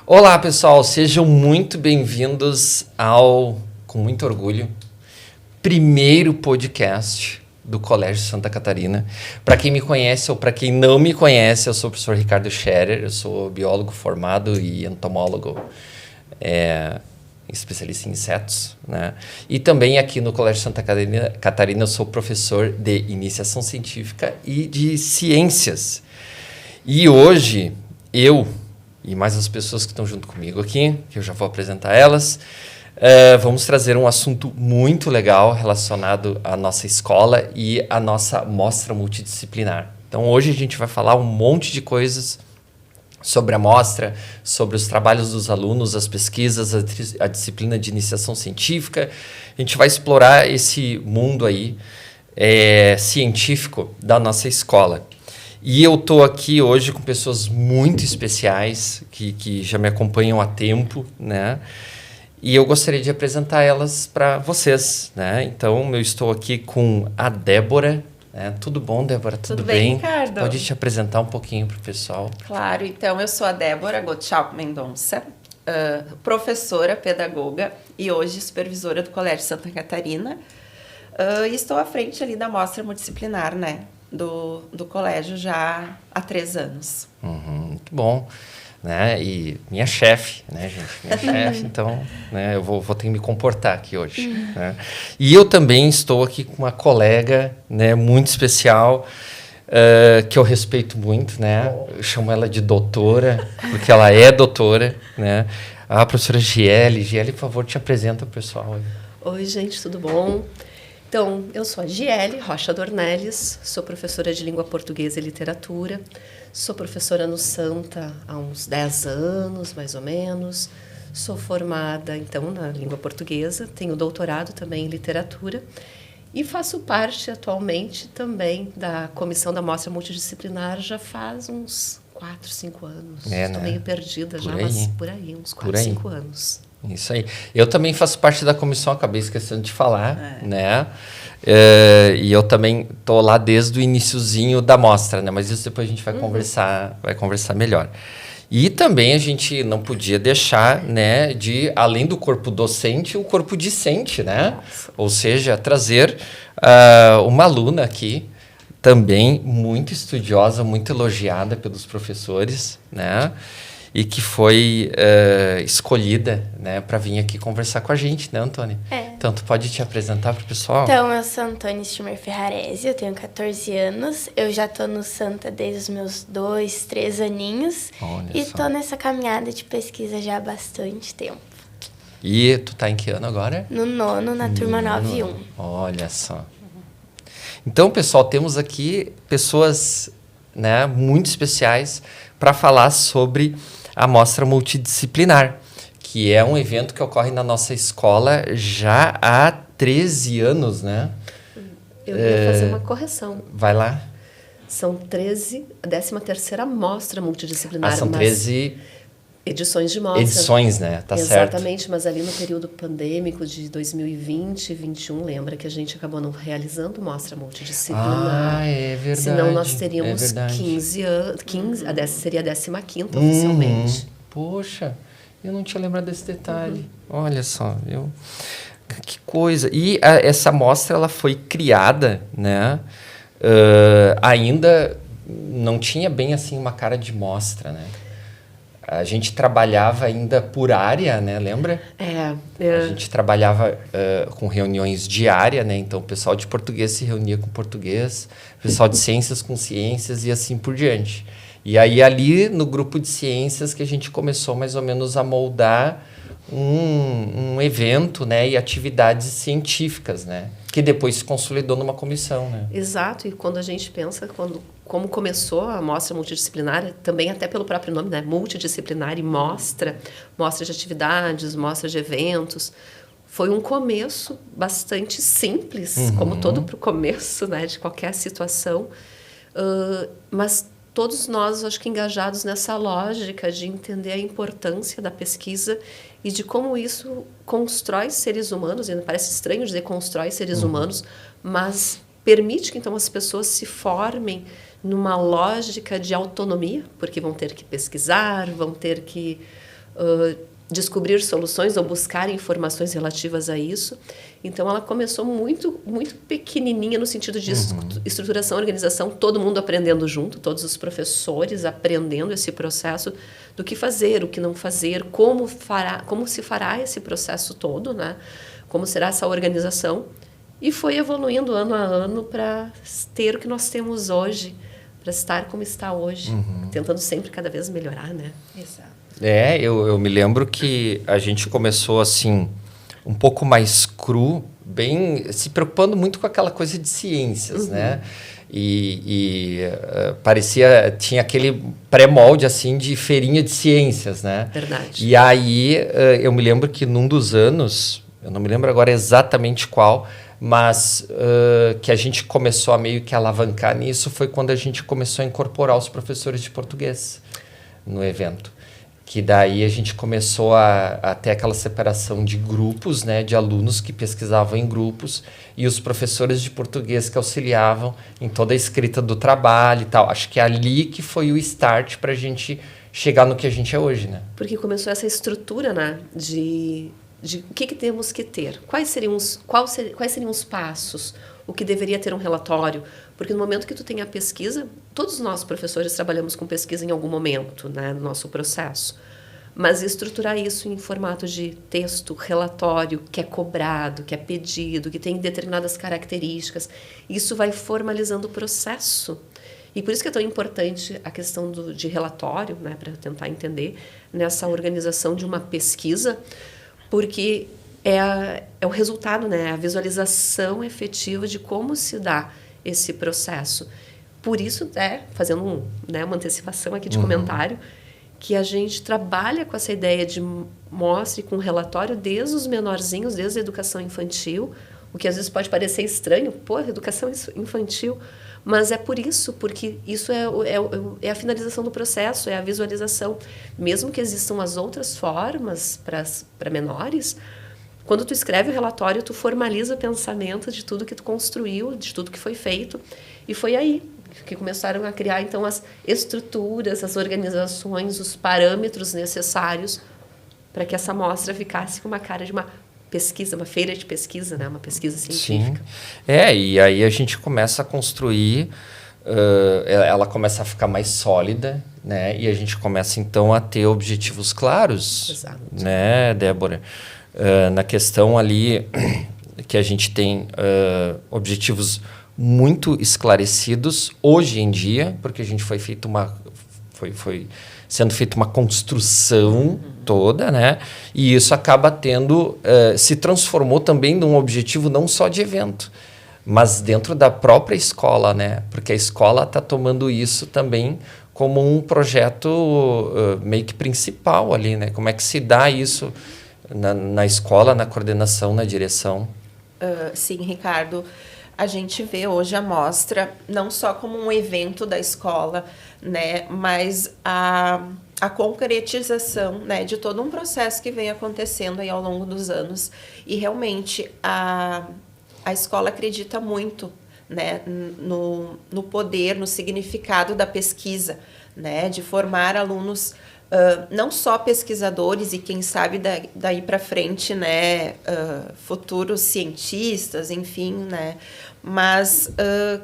Olá, pessoal, sejam muito bem-vindos ao, com muito orgulho, primeiro podcast do Colégio Santa Catarina. Para quem me conhece ou para quem não me conhece, eu sou o professor Ricardo Scherer, eu sou biólogo formado e entomólogo, especialista em insetos, né? E também aqui no Colégio Santa Catarina eu sou professor de iniciação científica e de ciências. E hoje eu e mais as pessoas que estão junto comigo aqui, que eu já vou apresentar elas, vamos trazer um assunto muito legal relacionado à nossa escola e à nossa mostra multidisciplinar. Então, hoje a gente vai falar um monte de coisas sobre a mostra, sobre os trabalhos dos alunos, as pesquisas, a disciplina de iniciação científica. A gente vai explorar esse mundo aí científico da nossa escola. E eu estou aqui hoje com pessoas muito especiais, que já me acompanham há tempo, né? E eu gostaria de apresentar elas para vocês, né? Então, eu estou aqui com a Débora. Né? Tudo bom, Débora? Tudo bem, Ricardo? Pode te apresentar um pouquinho para o pessoal? Claro. Então, eu sou a Débora Gottschalk Mendonça, professora, pedagoga e hoje supervisora do Colégio Santa Catarina. E estou à frente ali da mostra multidisciplinar, né? Do colégio já há 3 anos. Muito bom. Né? E minha chefe, né, gente? Minha chefe, então, né, eu vou ter que me comportar aqui hoje. Né? E eu também estou aqui com uma colega, né, muito especial, que eu respeito muito, né? Eu chamo ela de doutora, porque ela é doutora, né? A professora Giele. Giele, por favor, te apresenta o pessoal. Oi, gente, tudo bom? Então, eu sou a Giele Rocha Dornelles, sou professora de língua portuguesa e literatura, sou professora no Santa há uns 10 anos, mais ou menos, sou formada, então, na língua portuguesa, tenho doutorado também em literatura e faço parte, atualmente, também da comissão da mostra multidisciplinar já faz uns 4, 5 anos. Estou meio perdida já, mas por aí, uns 4, 5 anos. Isso aí. Eu também faço parte da comissão, acabei esquecendo de falar, né? E eu também estou lá desde o iniciozinho da mostra, né? Mas isso depois a gente vai conversar melhor. E também a gente não podia deixar, né, de, além do corpo docente, o corpo discente, né? Nossa. Ou seja, trazer uma aluna aqui, também muito estudiosa, muito elogiada pelos professores, né? E que foi escolhida, né, para vir aqui conversar com a gente, né, Antônia? Então, tu pode te apresentar para o pessoal? Então, eu sou Antônia Schumer Ferrarese, eu tenho 14 anos, eu já tô no Santa desde os meus 2, 3 aninhos. Olha e só. tô nessa caminhada de pesquisa já há bastante tempo. E tu tá em que ano agora? No 9º, na turma 9-1. Olha só. Então, pessoal, temos aqui pessoas, né, muito especiais para falar sobre a mostra multidisciplinar, que é um evento que ocorre na nossa escola já há 13 anos, né? Eu ia fazer uma correção. Vai lá. São 13, a 13ª mostra multidisciplinar. São 13 edições de mostra. Edições, né? Tá certo. Exatamente, mas ali no período pandêmico de 2020 e 2021, lembra que a gente acabou não realizando mostra multidisciplinar. É verdade. Senão nós teríamos 15 anos, seria a 15ª oficialmente. Poxa, eu não tinha lembrado desse detalhe. Olha só, que coisa. E essa mostra, ela foi criada, né? Ainda não tinha bem assim uma cara de mostra, né? A gente trabalhava ainda por área, né? Lembra? A gente trabalhava com reuniões diárias, né? Então, o pessoal de português se reunia com português, o pessoal de ciências com ciências e assim por diante. E aí, ali no grupo de ciências que a gente começou mais ou menos a moldar um evento, né? E atividades científicas, né? Que depois se consolidou numa comissão, né? Exato. E quando a gente pensa, como começou a mostra multidisciplinar, também até pelo próprio nome, né? Multidisciplinar e mostra de atividades, mostra de eventos. Foi um começo bastante simples, como todo pro começo, né? De qualquer situação. Mas todos nós, acho que engajados nessa lógica de entender a importância da pesquisa e de como isso constrói seres humanos, e parece estranho dizer constrói seres humanos, mas permite que então as pessoas se formem numa lógica de autonomia, porque vão ter que pesquisar, vão ter que descobrir soluções ou buscar informações relativas a isso. Então, ela começou muito, muito pequenininha no sentido de estruturação, organização, todo mundo aprendendo junto, todos os professores aprendendo esse processo do que fazer, o que não fazer, como se fará esse processo todo, né? Como será essa organização. E foi evoluindo ano a ano para ter o que nós temos hoje, para estar como está hoje, tentando sempre cada vez melhorar, né? Exato. Eu me lembro que a gente começou assim, um pouco mais cru, bem se preocupando muito com aquela coisa de ciências, né? Parecia, tinha aquele pré-molde assim de feirinha de ciências, né? Verdade. E aí eu me lembro que num dos anos, eu não me lembro agora exatamente qual, mas que a gente começou a meio que alavancar nisso foi quando a gente começou a incorporar os professores de português no evento. Que daí a gente começou a ter aquela separação de grupos, né, de alunos que pesquisavam em grupos e os professores de português que auxiliavam em toda a escrita do trabalho e tal. Acho que é ali que foi o start para a gente chegar no que a gente é hoje, né? Porque começou essa estrutura, né, de o que temos que ter, quais seriam os passos, o que deveria ter um relatório, porque no momento que tu tem a pesquisa, todos nós professores trabalhamos com pesquisa em algum momento, né, no nosso processo, mas estruturar isso em formato de texto, relatório, que é cobrado, que é pedido, que tem determinadas características, isso vai formalizando o processo. E por isso que é tão importante a questão de relatório, né, para tentar entender nessa organização de uma pesquisa, porque é o resultado, né, a visualização efetiva de como se dá esse processo. Por isso, fazendo uma antecipação aqui de comentário, que a gente trabalha com essa ideia de mostre com relatório desde os menorzinhos, desde a educação infantil, o que às vezes pode parecer estranho, educação infantil, mas é por isso, porque isso é a finalização do processo, é a visualização. Mesmo que existam as outras formas para menores, quando tu escreve o relatório, tu formaliza o pensamento de tudo que tu construiu, de tudo que foi feito, e foi aí que começaram a criar, então, as estruturas, as organizações, os parâmetros necessários para que essa amostra ficasse com uma cara de uma pesquisa, uma feira de pesquisa, né? Uma pesquisa científica. Sim. E aí a gente começa a construir, ela começa a ficar mais sólida, né? E a gente começa, então, a ter objetivos claros. Exato. Né, Débora? Na questão ali que a gente tem objetivos muito esclarecidos hoje em dia, porque a gente foi sendo feita uma construção toda, né? E isso acaba se transformou também num objetivo não só de evento, mas dentro da própria escola, né? Porque a escola está tomando isso também como um projeto meio que principal ali, né? Como é que se dá isso na escola, na coordenação, na direção? Sim, Ricardo. A gente vê hoje a mostra não só como um evento da escola, né, mas a concretização, né, de todo um processo que vem acontecendo aí ao longo dos anos. E realmente a escola acredita muito, né, no poder, no significado da pesquisa, né, de formar alunos não só pesquisadores e quem sabe daí para frente, né, futuros cientistas, enfim, né, mas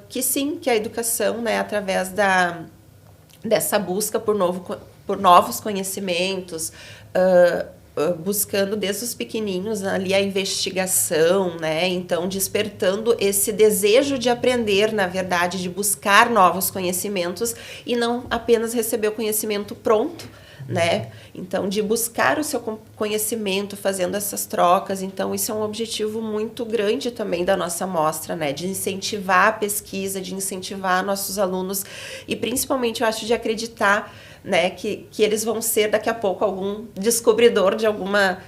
que sim, que a educação, né, através dessa busca por novos conhecimentos, buscando desde os pequenininhos ali a investigação, né, então despertando esse desejo de aprender, na verdade, de buscar novos conhecimentos e não apenas receber o conhecimento pronto, né? Então, de buscar o seu conhecimento, fazendo essas trocas. Então, isso é um objetivo muito grande também da nossa mostra, né? De incentivar a pesquisa, de incentivar nossos alunos e, principalmente, eu acho, de acreditar, né, que eles vão ser, daqui a pouco, algum descobridor de alguma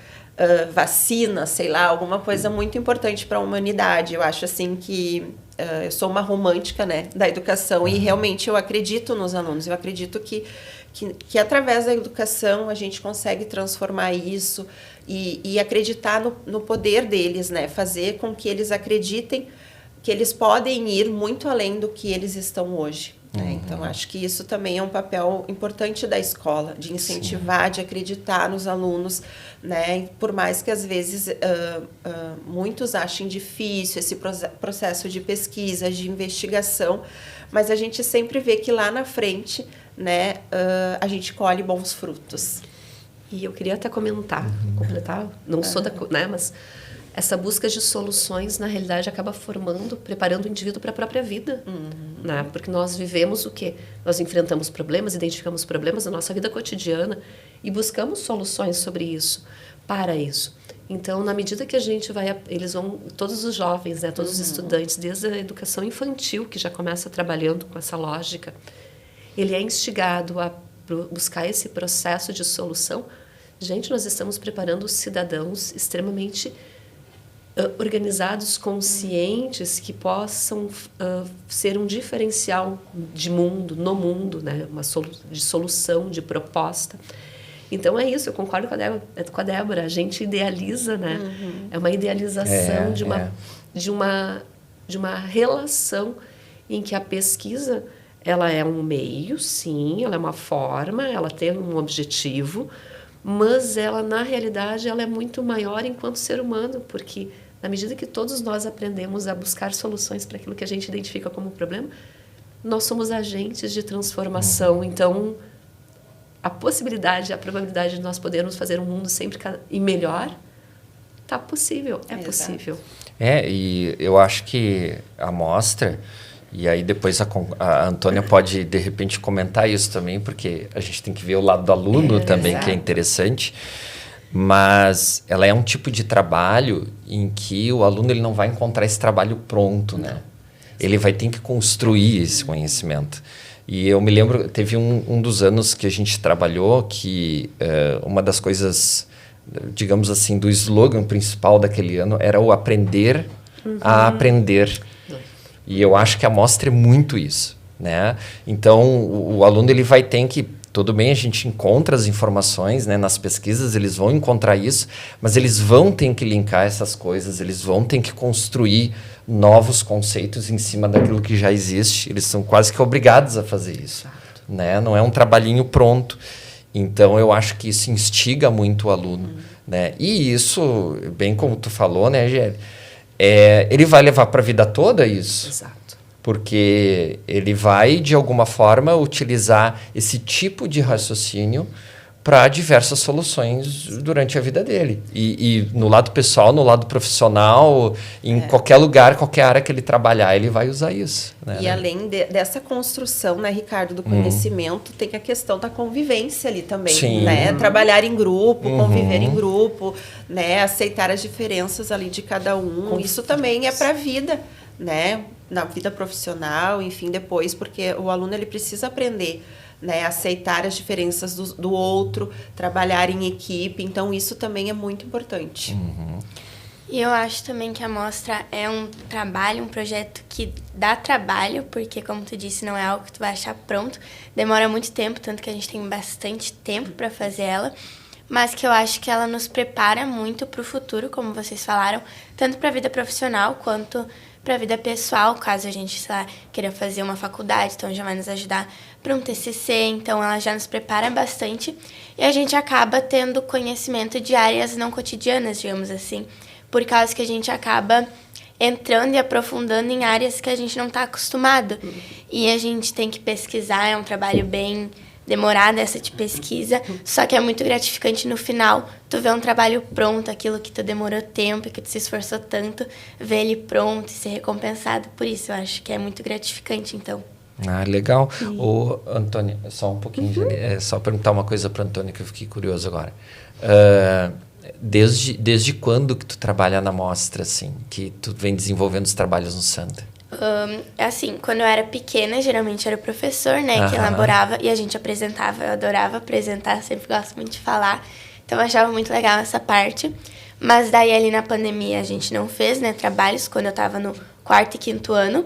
vacina, sei lá, alguma coisa muito importante para a humanidade. Eu acho, assim, que eu sou uma romântica, né, da educação e, realmente, eu acredito nos alunos. Eu acredito que através da educação a gente consegue transformar isso e acreditar no poder deles, né? Fazer com que eles acreditem que eles podem ir muito além do que eles estão hoje. né? Então, acho que isso também é um papel importante da escola, de incentivar, de acreditar nos alunos, né? E por mais que, às vezes, muitos achem difícil esse processo de pesquisa, de investigação, mas a gente sempre vê que lá na frente, né, a gente colhe bons frutos. E eu queria até completar, não sou né, mas essa busca de soluções, na realidade, acaba preparando o indivíduo para a própria vida. Né? Porque nós vivemos o quê? Nós enfrentamos problemas, identificamos problemas na nossa vida cotidiana e buscamos soluções sobre isso, para isso. Então, na medida que a gente eles vão, todos os jovens, né, todos os estudantes, desde a educação infantil, que já começa trabalhando com essa lógica, ele é instigado a buscar esse processo de solução. Gente, nós estamos preparando cidadãos extremamente organizados, conscientes, que possam ser um diferencial no mundo, né? De solução, de proposta. Então é isso, eu concordo com a Débora, a gente idealiza, né? É uma idealização de uma relação em que a pesquisa, ela é um meio, sim, ela é uma forma, ela tem um objetivo, mas ela, na realidade, ela é muito maior enquanto ser humano, porque na medida que todos nós aprendemos a buscar soluções para aquilo que a gente identifica como problema, nós somos agentes de transformação. Então, a possibilidade, a probabilidade de nós podermos fazer um mundo sempre melhor, está possível, é possível. E eu acho que a mostra, e aí depois a Antônia pode, de repente, comentar isso também, porque a gente tem que ver o lado do aluno também, que é interessante. Mas ela é um tipo de trabalho em que o aluno ele não vai encontrar esse trabalho pronto, né? Ele vai ter que construir esse conhecimento. E eu me lembro, teve um dos anos que a gente trabalhou que uma das coisas, digamos assim, do slogan principal daquele ano era o aprender a aprender. E eu acho que a mostra é muito isso, né? Então, o aluno ele vai ter que... Tudo bem, a gente encontra as informações, né, nas pesquisas, eles vão encontrar isso, mas eles vão ter que linkar essas coisas, eles vão ter que construir novos conceitos em cima daquilo que já existe. Eles são quase que obrigados a fazer isso, né? Não é um trabalhinho pronto. Então, eu acho que isso instiga muito o aluno, né? E isso, bem como tu falou, né, Gélia? Ele vai levar para a vida toda isso. Exato. Porque ele vai, de alguma forma, utilizar esse tipo de raciocínio para diversas soluções durante a vida dele. E no lado pessoal, no lado profissional, em qualquer lugar, qualquer área que ele trabalhar, ele vai usar isso. Né? E além dessa construção, né, Ricardo, do conhecimento, tem a questão da convivência ali também. Sim. Né? Trabalhar em grupo, conviver em grupo, né? Aceitar as diferenças ali de cada um. Isso também é para a vida, né? Na vida profissional, enfim, depois, porque o aluno ele precisa aprender, né, aceitar as diferenças do outro, trabalhar em equipe, então isso também é muito importante. E eu acho também que a mostra é um trabalho, um projeto que dá trabalho, porque, como tu disse, não é algo que tu vai achar pronto, demora muito tempo, tanto que a gente tem bastante tempo para fazer ela, mas que eu acho que ela nos prepara muito para o futuro, como vocês falaram, tanto para a vida profissional quanto para a vida pessoal, caso a gente, sei lá, queira fazer uma faculdade, então já vai nos ajudar para um TCC, então ela já nos prepara bastante e a gente acaba tendo conhecimento de áreas não cotidianas, digamos assim, por causa que a gente acaba entrando e aprofundando em áreas que a gente não está acostumado e a gente tem que pesquisar, é um trabalho bem demorada essa de pesquisa, só que é muito gratificante no final tu ver um trabalho pronto, aquilo que tu demorou tempo, que tu se esforçou tanto, ver ele pronto e ser recompensado por isso, eu acho que é muito gratificante, então. Ah, legal. Ô, Antônia, só um pouquinho, só perguntar uma coisa para a Antônia que eu fiquei curioso agora. Desde quando que tu trabalha na mostra, assim, que tu vem desenvolvendo os trabalhos no Santa? Assim, quando eu era pequena, geralmente era o professor, né, que elaborava e a gente apresentava. Eu adorava apresentar, sempre gosto muito de falar. Então, eu achava muito legal essa parte. Mas daí, ali na pandemia, a gente não fez, né, trabalhos, quando eu estava no 4º e 5º ano.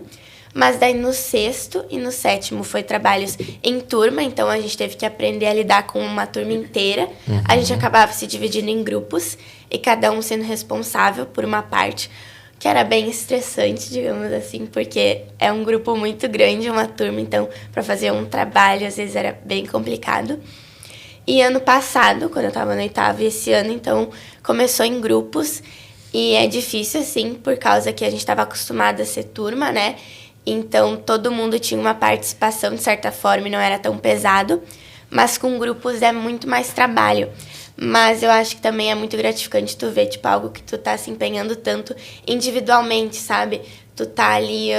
Mas daí, no 6º e no 7º, foi trabalhos em turma. Então, a gente teve que aprender a lidar com uma turma inteira. A gente acabava se dividindo em grupos e cada um sendo responsável por uma parte. que era bem estressante, digamos assim, porque é um grupo muito grande, uma turma, então para fazer um trabalho às vezes era bem complicado. E ano passado, quando eu estava no 8º, e esse ano, então, começou em grupos. E é difícil, assim, por causa que a gente estava acostumado a ser turma, né? Então, todo mundo tinha uma participação, de certa forma, e não era tão pesado. Mas com grupos é muito mais trabalho. Mas eu acho que também é muito gratificante tu ver, tipo, algo que tu tá se empenhando tanto individualmente, sabe? Tu tá ali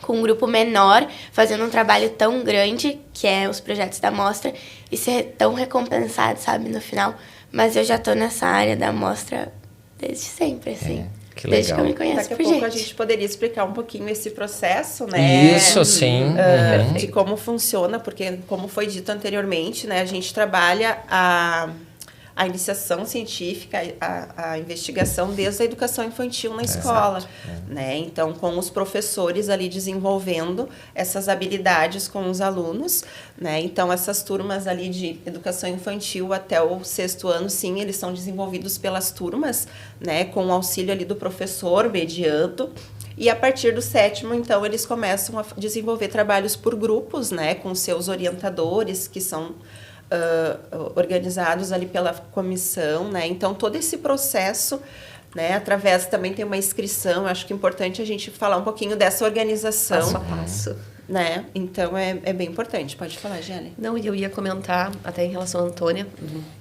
com um grupo menor, fazendo um trabalho tão grande, que é os projetos da mostra, e ser tão recompensado, sabe, no final. Mas eu já tô nessa área da mostra desde sempre, assim. Que desde legal. que eu me conheço Daqui a por pouco gente. a gente poderia explicar um pouquinho esse processo, né? Isso, sim. De como funciona, porque, como foi dito anteriormente, né, a gente trabalha a iniciação científica, a investigação desde a educação infantil na escola, né? Então, com os professores ali desenvolvendo essas habilidades com os alunos, né? Então, essas turmas ali de educação infantil até o 6º ano, sim, eles são desenvolvidos pelas turmas, né? Com o auxílio ali do professor, mediando. E a partir do 7º, então, eles começam a desenvolver trabalhos por grupos, né? Com seus orientadores, que são organizados ali pela comissão, né? Então, todo esse processo, né? Através também tem uma inscrição, acho que é importante a gente falar um pouquinho dessa organização. Passo a passo. Né? Então, é bem importante. Pode falar, Gélia. Não, e eu ia comentar, até em relação à Antônia,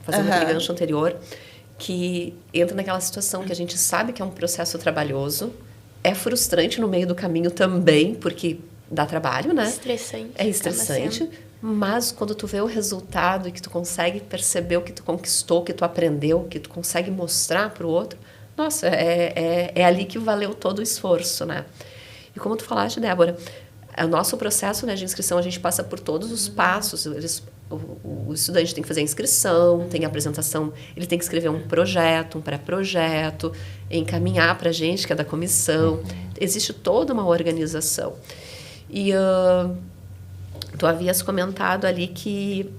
fazendo aquele gancho anterior, que entra naquela situação que a gente sabe que é um processo trabalhoso, é frustrante no meio do caminho também, porque dá trabalho, né? Estressante. É estressante, mas quando tu vê o resultado e que tu consegue perceber o que tu conquistou, o que tu aprendeu, o que tu consegue mostrar para o outro, nossa, é ali que valeu todo o esforço, né? E como tu falaste, Débora, o nosso processo, né, de inscrição, a gente passa por todos os passos. O estudante tem que fazer a inscrição, tem a apresentação, ele tem que escrever um projeto, um pré-projeto, encaminhar para a gente, que é da comissão. Existe toda uma organização. E tu havias comentado ali que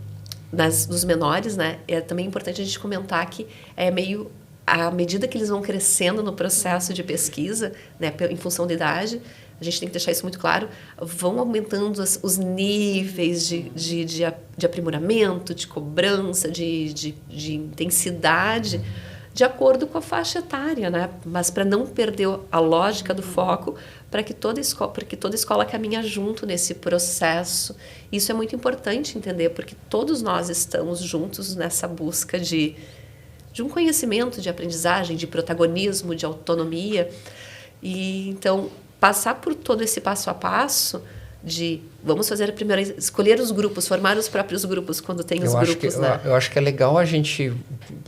dos menores, né, é também importante a gente comentar que é meio à medida que eles vão crescendo no processo de pesquisa, né, em função da idade, a gente tem que deixar isso muito claro, vão aumentando os níveis de aprimoramento, de cobrança, de intensidade, de acordo com a faixa etária, né? Mas para não perder a lógica do foco, para que toda escola caminha junto nesse processo. Isso é muito importante entender, porque todos nós estamos juntos nessa busca de um conhecimento, de aprendizagem, de protagonismo, de autonomia. E então, passar por todo esse passo a passo de vamos fazer a primeira, escolher os grupos, formar os próprios grupos quando tem os grupos, né? Eu acho que é legal a gente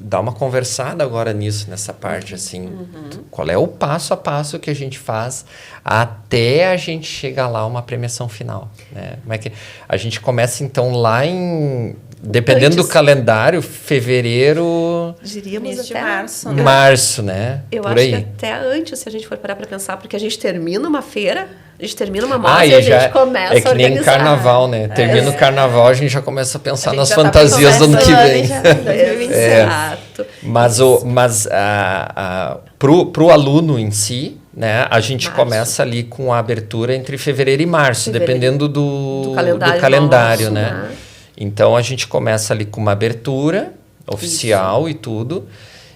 dar uma conversada agora nisso, nessa parte, assim. Qual é o passo a passo que a gente faz até a gente chegar lá a uma premiação final, né? Como é que a gente começa, então, lá em... Dependendo do calendário, fevereiro... Diríamos Mês de até março, né? Março, né? Eu Por acho aí. que até antes, se a gente for parar para pensar, porque a gente termina uma feira, a gente termina uma mostra E e a já gente começa é que a nem organizar. carnaval, né? Termina o carnaval, a gente já começa a pensar A gente nas já tá fantasias do ano que conversando, vem. já, 2026. Exato. Mas pro aluno em si, né, a gente Março. começa ali com a abertura entre fevereiro e março, dependendo do calendário, nosso, né? Então, a gente começa ali com uma abertura oficial e tudo.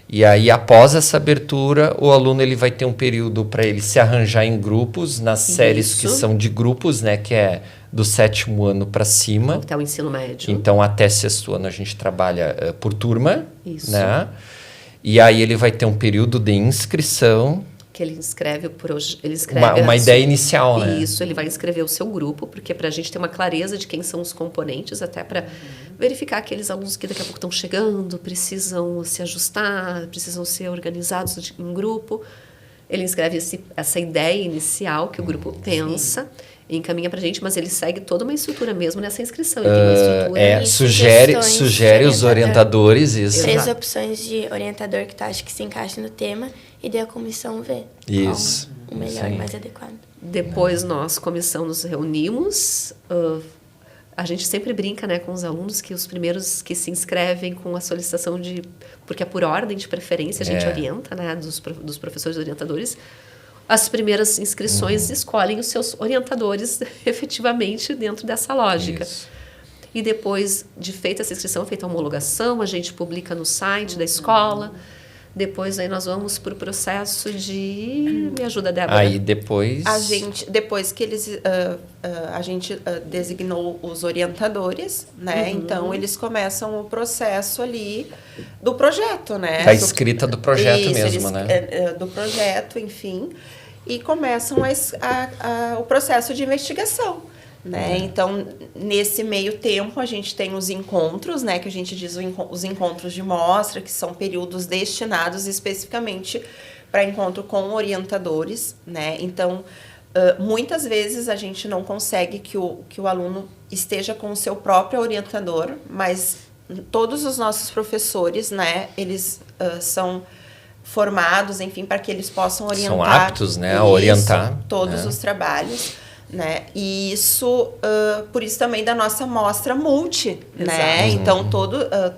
E aí, após essa abertura, o aluno ele vai ter um período para ele se arranjar em grupos, nas séries que são de grupos, né? Que é do 7º ano para cima. Até o ensino médio. Então, até 6º ano a gente trabalha por turma. Isso. Né? E aí, ele vai ter um período de inscrição. Que ele escreve Uma ideia inicial, né? Isso, ele vai escrever o seu grupo, porque para a gente ter uma clareza de quem são os componentes, até para verificar aqueles alunos que daqui a pouco estão chegando, precisam se ajustar, precisam ser organizados em grupo. Ele escreve essa ideia inicial que o grupo pensa e encaminha para a gente, mas ele segue toda uma estrutura mesmo nessa inscrição. Ele tem uma estrutura. Sugere os orientadores isso. 3 opções de orientador que tu acha que se encaixa no tema e daí a comissão vê Isso. qual o melhor, mais adequado. Depois nós, comissão, nos reunimos. A gente sempre brinca, né, com os alunos que os primeiros que se inscrevem com a solicitação porque é por ordem de preferência, a gente orienta, né, dos professores orientadores. as primeiras inscrições escolhem os seus orientadores efetivamente dentro dessa lógica. Isso. E depois de feita essa inscrição, feita a homologação, a gente publica no site da escola. Depois aí nós vamos para o processo de... Me ajuda, Débora. Aí depois... Depois que eles... a gente designou os orientadores, né? Então, eles começam o processo ali do projeto, né? Da escrita do projeto mesmo, eles, né? Do projeto, enfim. E começam o processo de investigação. Né? Então, nesse meio tempo, a gente tem os encontros, né? Que a gente diz os encontros de mostra, que são períodos destinados especificamente para encontro com orientadores, né? Então, muitas vezes a gente não consegue que o aluno esteja com o seu próprio orientador, mas todos os nossos professores, né? Eles são formados, enfim, para que eles possam orientar. São aptos, né? A orientar. Todos os trabalhos. Né? E isso, por isso também da nossa mostra multi, né? Então,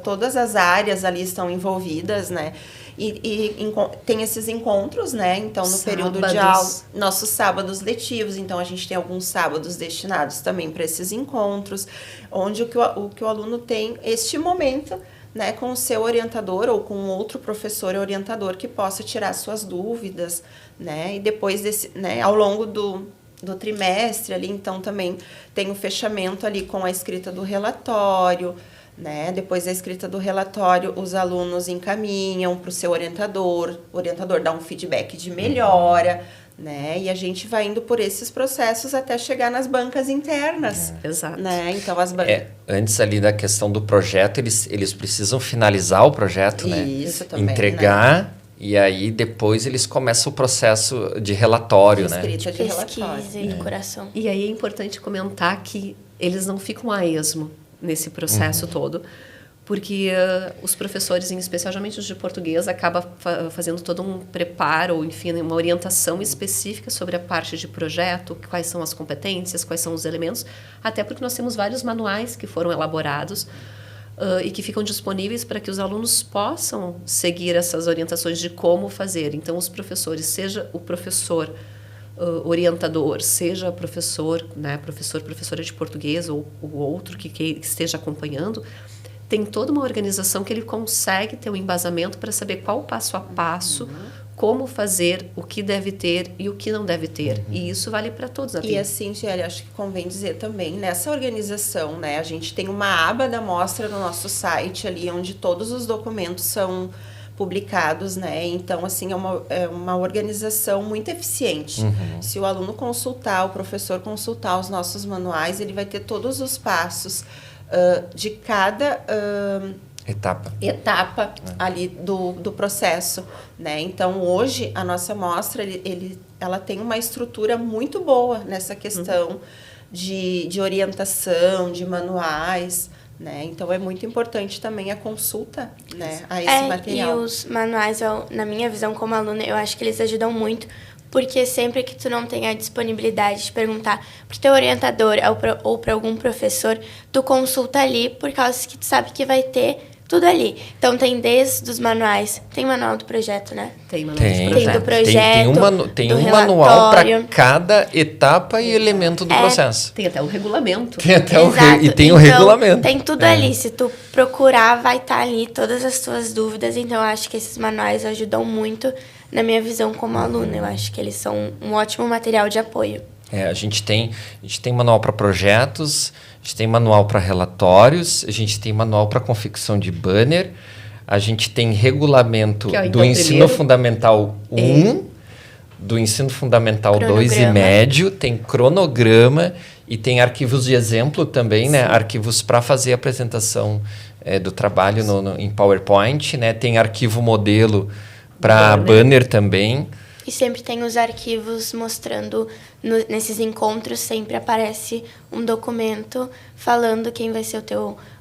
todas as áreas ali estão envolvidas, né? E tem esses encontros, né? Então, no período de aula, nossos sábados letivos, então a gente tem alguns sábados destinados também para esses encontros, onde o que o aluno tem este momento, né, com o seu orientador ou com outro professor orientador que possa tirar suas dúvidas, né? E depois né, ao longo do trimestre ali, então também tem o fechamento ali com a escrita do relatório, né? Depois da escrita do relatório, os alunos encaminham para o seu orientador, o orientador dá um feedback de melhora, né? E a gente vai indo por esses processos até chegar nas bancas internas. Exato. Né? Então, as bancas... Antes ali da questão do projeto, eles precisam finalizar o projeto, né? Isso também, entregar... Né? E aí, depois, eles começam o processo de relatório, né? Escrita de pesquisa relatório. e curação. E aí é importante comentar que eles não ficam a esmo nesse processo todo, porque os professores, em especial, geralmente os de português, acabam fazendo todo um preparo, ou enfim, uma orientação específica sobre a parte de projeto, quais são as competências, quais são os elementos, até porque nós temos vários manuais que foram elaborados e que ficam disponíveis para que os alunos possam seguir essas orientações de como fazer. Então, os professores, seja o professor orientador, seja professor, né, professora de português ou o outro que esteja acompanhando, tem toda uma organização que ele consegue ter um embasamento para saber qual o passo a passo, como fazer, o que deve ter e o que não deve ter. E isso vale para todos. E assim, Gélia, acho que convém dizer também, nessa organização, né, a gente tem uma aba da mostra no nosso site ali, onde todos os documentos são publicados, né? Então, assim, é uma organização muito eficiente. Se o aluno consultar, o professor consultar os nossos manuais, ele vai ter todos os passos de cada... etapa ali do processo, né? Então, hoje, a nossa mostra, ela tem uma estrutura muito boa nessa questão de orientação, de manuais, né? Então, é muito importante também a consulta, né, a esse material. E os manuais, na minha visão como aluna, eu acho que eles ajudam muito, porque sempre que tu não tem a disponibilidade de perguntar pro teu orientador ou para algum professor, tu consulta ali, por causa que tu sabe que vai ter tudo ali. Então, tem desde os manuais, tem manual do projeto, né? Tem manual do projeto. Tem do projeto, tem um manual para cada etapa e elemento do processo. Tem até o regulamento. Tem até Exato. e tem o Então, regulamento. Tem tudo ali. Se tu procurar, vai estar ali todas as tuas dúvidas. Então, eu acho que esses manuais ajudam muito na minha visão como aluna. Eu acho que eles são um ótimo material de apoio. A gente tem manual para projetos, a gente tem manual para relatórios, a gente tem manual para confecção de banner, a gente tem regulamento do ensino fundamental 1, do ensino fundamental 2 e médio, tem cronograma e tem arquivos de exemplo também, né? Arquivos para fazer a apresentação do trabalho em PowerPoint, né? Tem arquivo modelo para banner também. E sempre tem os arquivos mostrando, nesses encontros sempre aparece um documento falando quem vai ser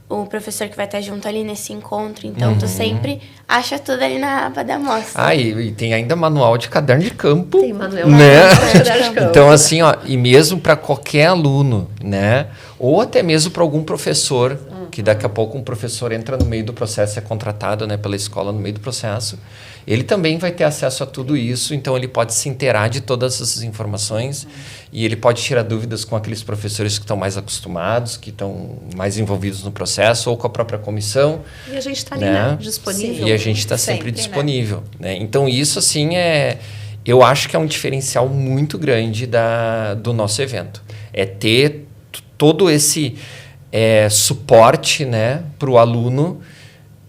o professor que vai estar junto ali nesse encontro. Então, tu sempre acha tudo ali na aba da mostra. E tem ainda manual de caderno de campo. Tem manual de caderno de campo. Então, assim, e mesmo para qualquer aluno, né? Ou até mesmo para algum professor que daqui a pouco um professor entra no meio do processo, é contratado, né, pela escola no meio do processo, ele também vai ter acesso a tudo isso, então ele pode se inteirar de todas essas informações e ele pode tirar dúvidas com aqueles professores que estão mais acostumados, que estão mais envolvidos no processo ou com a própria comissão. E a gente está ali, né? Disponível. Sim, e a gente está sempre Sempre, disponível. Né? Então isso, assim, eu acho que é um diferencial muito grande do nosso evento. É ter todo esse suporte, né, para o aluno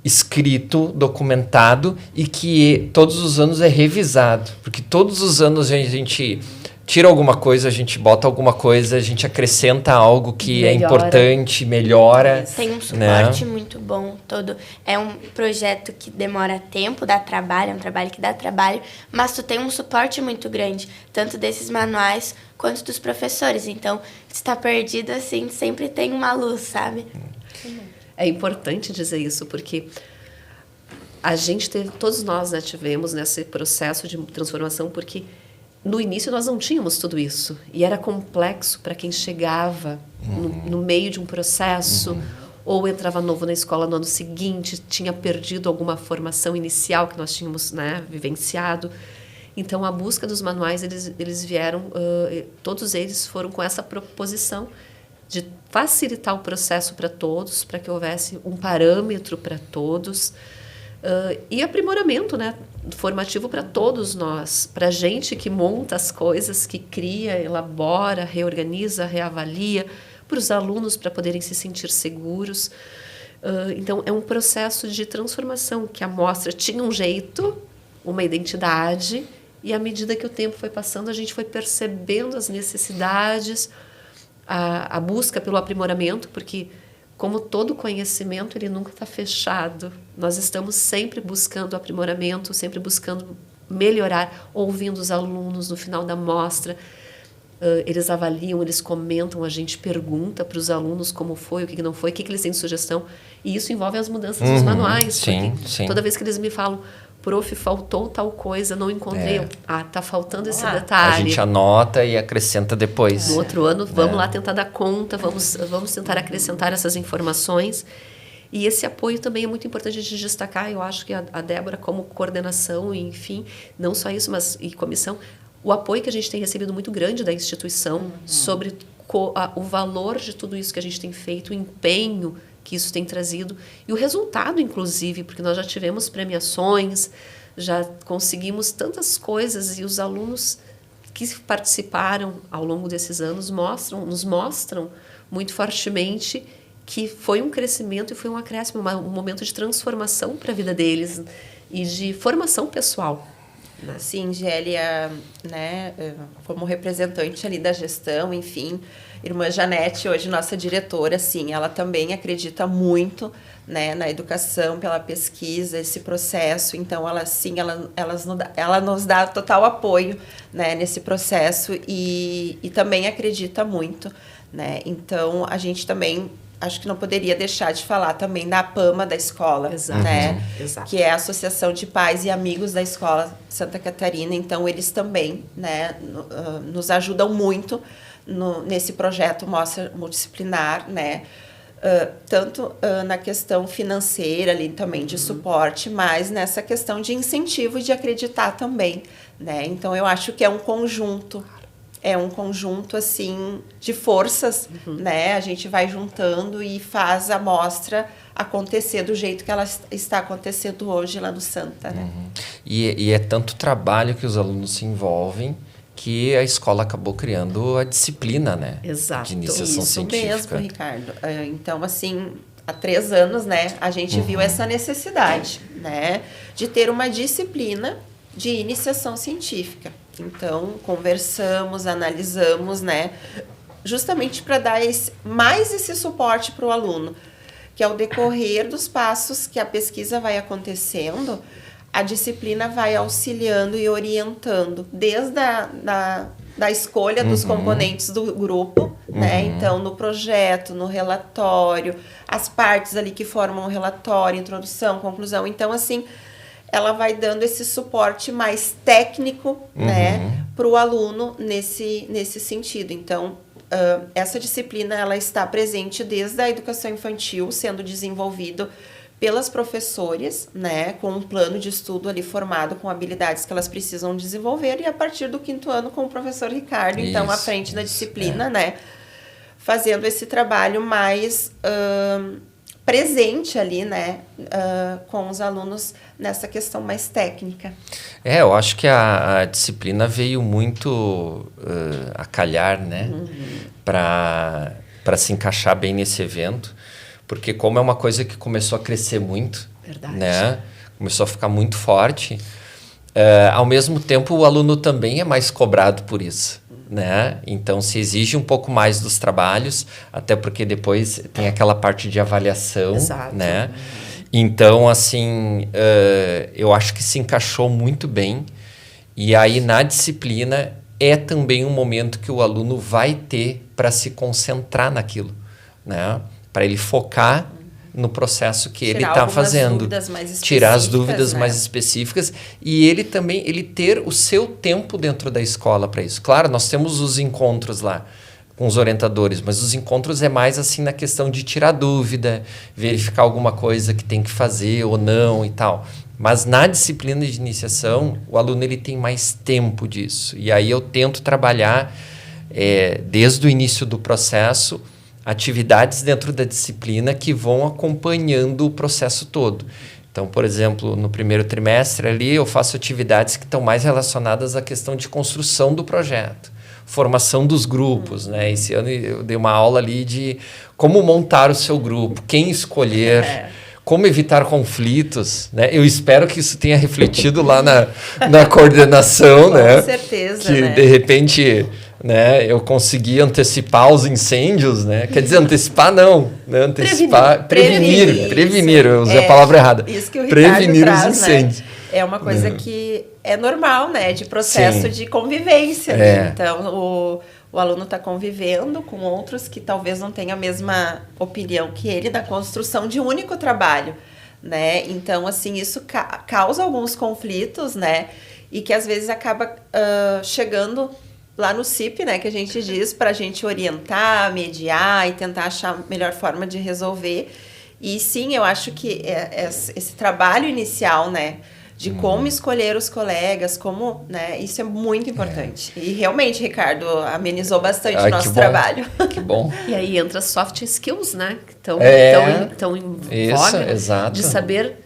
escrito, documentado e que todos os anos é revisado. Porque todos os anos a gente tira alguma coisa, a gente bota alguma coisa, a gente acrescenta algo que é importante, melhora. Tem um suporte muito bom todo. É um projeto que demora tempo, dá trabalho, é um trabalho que dá trabalho, mas tu tem um suporte muito grande, tanto desses manuais quanto dos professores. Então, se está perdido, assim, sempre tem uma luz, sabe? É importante dizer isso, porque a gente todos nós, né, tivemos nesse processo de transformação, porque no início nós não tínhamos tudo isso. E era complexo para quem chegava no meio de um processo, ou entrava novo na escola no ano seguinte, tinha perdido alguma formação inicial que nós tínhamos, né, vivenciado. Então, a busca dos manuais, eles vieram, todos eles foram com essa proposição de facilitar o processo para todos, para que houvesse um parâmetro para todos, e aprimoramento, né, formativo para todos nós, para a gente que monta as coisas, que cria, elabora, reorganiza, reavalia, para os alunos para poderem se sentir seguros. Então, é um processo de transformação, que a mostra tinha um jeito, uma identidade, e à medida que o tempo foi passando, a gente foi percebendo as necessidades, a busca pelo aprimoramento, porque, como todo conhecimento, ele nunca está fechado. Nós estamos sempre buscando aprimoramento, sempre buscando melhorar, ouvindo os alunos no final da mostra. Eles avaliam, eles comentam, a gente pergunta para os alunos como foi, o que não foi, o que eles têm de sugestão. E isso envolve as mudanças dos manuais. Sim, sim. Toda vez que eles me falam, prof, faltou tal coisa, não encontrei. Tá faltando esse A detalhe. gente anota e acrescenta depois. No outro ano, vamos lá tentar dar conta, vamos tentar acrescentar essas informações. E esse apoio também é muito importante de destacar. Eu acho que a Débora, como coordenação, enfim, não só isso, mas e comissão, o apoio que a gente tem recebido muito grande da instituição sobre o valor de tudo isso que a gente tem feito, o empenho que isso tem trazido e o resultado, inclusive, porque nós já tivemos premiações, já conseguimos tantas coisas e os alunos que participaram ao longo desses anos nos mostram muito fortemente que foi um crescimento e foi um acréscimo, um momento de transformação para a vida deles e de formação pessoal. Sim, Gélia, né, como representante ali da gestão, enfim, irmã Janete, hoje nossa diretora, sim, ela também acredita muito, né, na educação, pela pesquisa, esse processo, então ela nos dá total apoio, né, nesse processo e também acredita muito, né, então a gente também acho que não poderia deixar de falar também da APAMA da escola, Exato. né? Exato. Que é a Associação de Pais e Amigos da Escola Santa Catarina. Então, eles também, né, nos ajudam muito nesse projeto Mostra Multidisciplinar, né? Tanto na questão financeira ali também de suporte, mas nessa questão de incentivo e de acreditar também, né? Então, eu acho que é um conjunto. É um conjunto, assim, de forças, né? A gente vai juntando e faz a mostra acontecer do jeito que ela está acontecendo hoje lá no Santa, né? E é tanto trabalho que os alunos se envolvem que a escola acabou criando a disciplina, né? Exato. De iniciação Isso científica. mesmo, Ricardo. Então, assim, há 3 anos, né? A gente viu essa necessidade, né? De ter uma disciplina de iniciação científica. Então, conversamos, analisamos, né? Justamente para dar mais esse suporte para o aluno, que ao decorrer dos passos que a pesquisa vai acontecendo, a disciplina vai auxiliando e orientando, desde da escolha dos componentes do grupo, né? Então, no projeto, no relatório, as partes ali que formam o relatório, introdução, conclusão. Então, assim, ela vai dando esse suporte mais técnico, né, para o aluno nesse sentido. Então, essa disciplina ela está presente desde a educação infantil, sendo desenvolvido pelas professores, né, com um plano de estudo ali formado com habilidades que elas precisam desenvolver, e a partir do 5º ano com o professor Ricardo, então, à frente da disciplina, né, fazendo esse trabalho mais presente ali, né, com os alunos nessa questão mais técnica. Eu acho que a disciplina veio muito a calhar, né, para se encaixar bem nesse evento, porque como é uma coisa que começou a crescer muito, Verdade. né, começou a ficar muito forte, ao mesmo tempo o aluno também é mais cobrado por isso. Né? Então, se exige um pouco mais dos trabalhos, até porque depois tem aquela parte de avaliação. Exato. Né? Então, assim, eu acho que se encaixou muito bem. E aí, na disciplina, é também um momento que o aluno vai ter para se concentrar naquilo, né? Para ele focar no processo que ele está fazendo. Tirar as dúvidas mais específicas e ele também ter o seu tempo dentro da escola para isso. Claro, nós temos os encontros lá com os orientadores, mas os encontros é mais assim na questão de tirar dúvida, verificar alguma coisa que tem que fazer ou não e tal. Mas na disciplina de iniciação, o aluno ele tem mais tempo disso. E aí eu tento trabalhar desde o início do processo atividades dentro da disciplina que vão acompanhando o processo todo. Então, por exemplo, no 1º trimestre ali eu faço atividades que estão mais relacionadas à questão de construção do projeto, formação dos grupos, né? Esse ano eu dei uma aula ali de como montar o seu grupo, quem escolher, como evitar conflitos, né? Eu espero que isso tenha refletido lá na coordenação, né? Com certeza, que né? De repente, né, eu consegui antecipar os incêndios, né? Quer dizer, antecipar não, né? Antecipar, prevenir, eu usei a palavra errada. Isso que o Ricardo prevenir traz, os incêndios. Né? É uma coisa que é normal, né? De processo de convivência. Né? Então, o aluno está convivendo com outros que talvez não tenham a mesma opinião que ele na construção de um único trabalho, né? Então, assim, isso causa alguns conflitos, né? E que às vezes acaba chegando lá no CIP, né? Que a gente diz para a gente orientar, mediar e tentar achar a melhor forma de resolver. E sim, eu acho que esse trabalho inicial, né? De como escolher os colegas, como, né? Isso é muito importante. E realmente, Ricardo, amenizou bastante o nosso trabalho. Que bom. E aí entra soft skills, né? Então, em voga de saber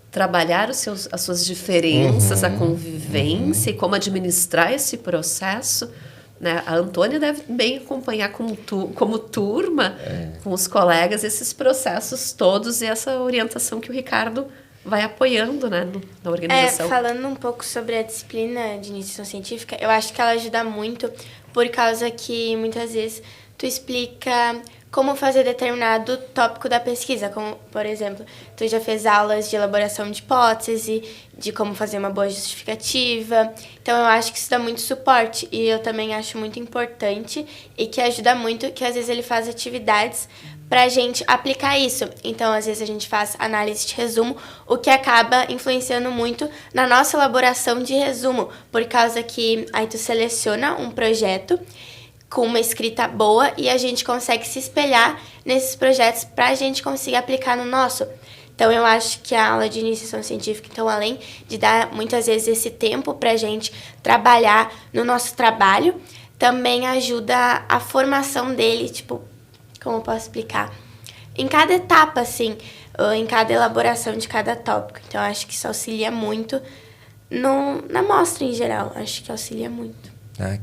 trabalhar as suas diferenças, a convivência e como administrar esse processo. Né? A Antônia deve bem acompanhar como turma, com os colegas, esses processos todos e essa orientação que o Ricardo vai apoiando, né, na organização. Falando um pouco sobre a disciplina de iniciação científica, eu acho que ela ajuda muito por causa que muitas vezes tu explica como fazer determinado tópico da pesquisa, como, por exemplo, tu já fez aulas de elaboração de hipótese, de como fazer uma boa justificativa. Então, eu acho que isso dá muito suporte e eu também acho muito importante e que ajuda muito que, às vezes, ele faz atividades para a gente aplicar isso. Então, às vezes, a gente faz análise de resumo, o que acaba influenciando muito na nossa elaboração de resumo, por causa que aí tu seleciona um projeto com uma escrita boa e a gente consegue se espelhar nesses projetos para a gente conseguir aplicar no nosso. Então, eu acho que a aula de iniciação científica, então, além de dar muitas vezes esse tempo para a gente trabalhar no nosso trabalho, também ajuda a formação dele, tipo, como eu posso explicar? Em cada etapa, assim, em cada elaboração de cada tópico. Então, eu acho que isso auxilia muito na mostra em geral. Acho que auxilia muito.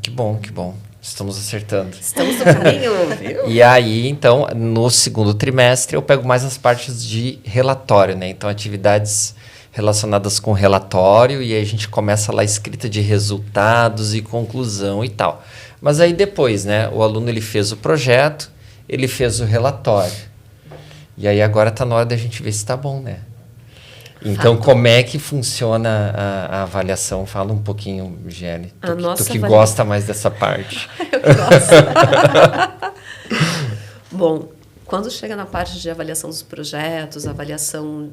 Que bom, que bom. Estamos acertando. Estamos no caminho, viu? E aí, então, no 2º trimestre, eu pego mais as partes de relatório, né? Então, atividades relacionadas com relatório, e aí a gente começa lá a escrita de resultados e conclusão e tal. Mas aí depois, né? O aluno, ele fez o projeto, ele fez o relatório. E aí agora está na hora da gente ver se está bom, né? Então, como é que funciona a avaliação? Fala um pouquinho, Gelli. Tu que gosta mais dessa parte. Eu que gosto. Bom, quando chega na parte de avaliação dos projetos, avaliação,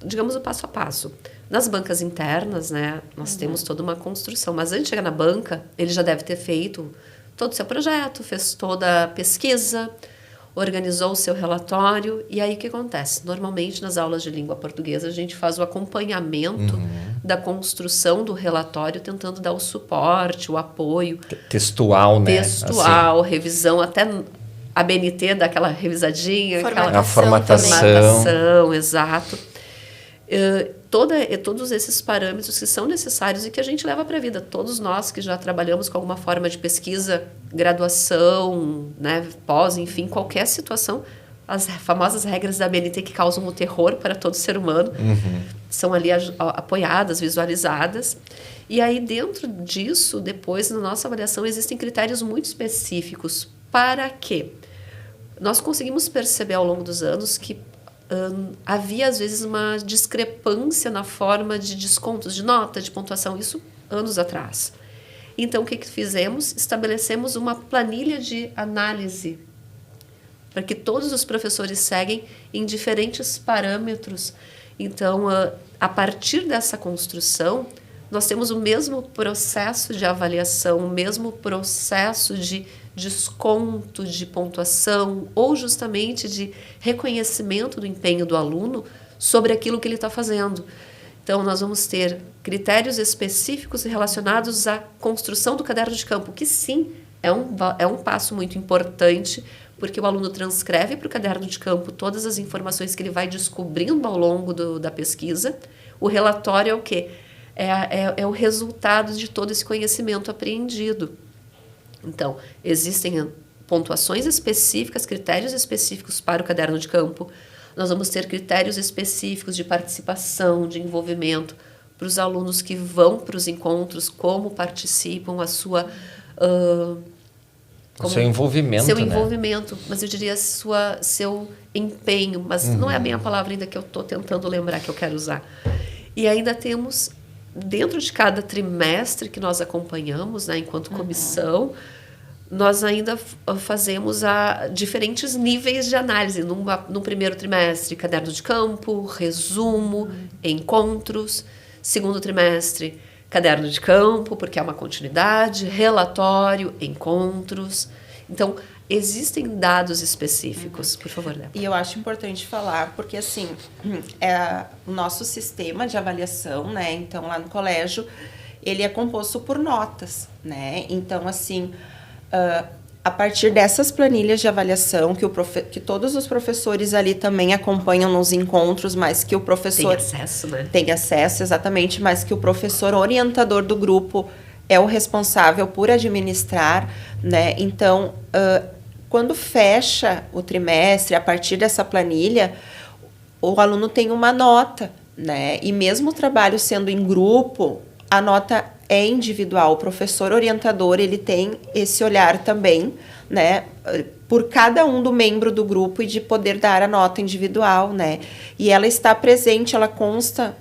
digamos, o passo a passo. Nas bancas internas, né, nós temos toda uma construção. Mas antes de chegar na banca, ele já deve ter feito todo o seu projeto, fez toda a pesquisa, organizou o seu relatório, e aí o que acontece? Normalmente, nas aulas de língua portuguesa, a gente faz o acompanhamento da construção do relatório, tentando dar o suporte, o apoio. Textual, né? Textual, revisão, até a BNT dá aquela revisadinha. A formatação. Exato. Todos esses parâmetros que são necessários e que a gente leva para a vida. Todos nós que já trabalhamos com alguma forma de pesquisa, graduação, né, pós, enfim, qualquer situação, as famosas regras da BNT que causam o terror para todo ser humano são ali apoiadas, visualizadas. E aí, dentro disso, depois, na nossa avaliação, existem critérios muito específicos. Para quê? Nós conseguimos perceber ao longo dos anos que havia, às vezes, uma discrepância na forma de descontos, de nota, de pontuação, isso anos atrás. Então, o que fizemos? Estabelecemos uma planilha de análise para que todos os professores seguem em diferentes parâmetros. Então, a partir dessa construção, nós temos o mesmo processo de avaliação, o mesmo processo de desconto de pontuação ou justamente de reconhecimento do empenho do aluno sobre aquilo que ele está fazendo. Então, nós vamos ter critérios específicos relacionados à construção do caderno de campo, que sim, é um passo muito importante, porque o aluno transcreve para o caderno de campo todas as informações que ele vai descobrindo ao longo da pesquisa. O relatório é o quê? É o resultado de todo esse conhecimento apreendido. Então, existem pontuações específicas, critérios específicos para o caderno de campo. Nós vamos ter critérios específicos de participação, de envolvimento para os alunos que vão para os encontros, como participam, a sua... seu envolvimento, seu envolvimento, mas eu diria seu empenho, mas não é a minha palavra ainda que eu estou tentando lembrar que eu quero usar. E ainda temos, dentro de cada trimestre que nós acompanhamos, né, enquanto comissão, nós ainda fazemos diferentes níveis de análise. Num primeiro trimestre, caderno de campo, resumo, encontros. Segundo trimestre, caderno de campo, porque é uma continuidade, relatório, encontros. Então, existem dados específicos. Por favor, Débora. E eu acho importante falar, porque assim, o nosso sistema de avaliação, né? Então, lá no colégio, ele é composto por notas, né? Então, assim, a partir dessas planilhas de avaliação que todos os professores ali também acompanham nos encontros, mas que o professor... Tem acesso, né? Tem acesso, exatamente, mas que o professor orientador do grupo é o responsável por administrar, né? Então, quando fecha o trimestre, a partir dessa planilha, o aluno tem uma nota, né? E mesmo o trabalho sendo em grupo, a nota é individual. O professor orientador, ele tem esse olhar também, né, por cada um do membro do grupo e de poder dar a nota individual, né? E ela está presente, ela consta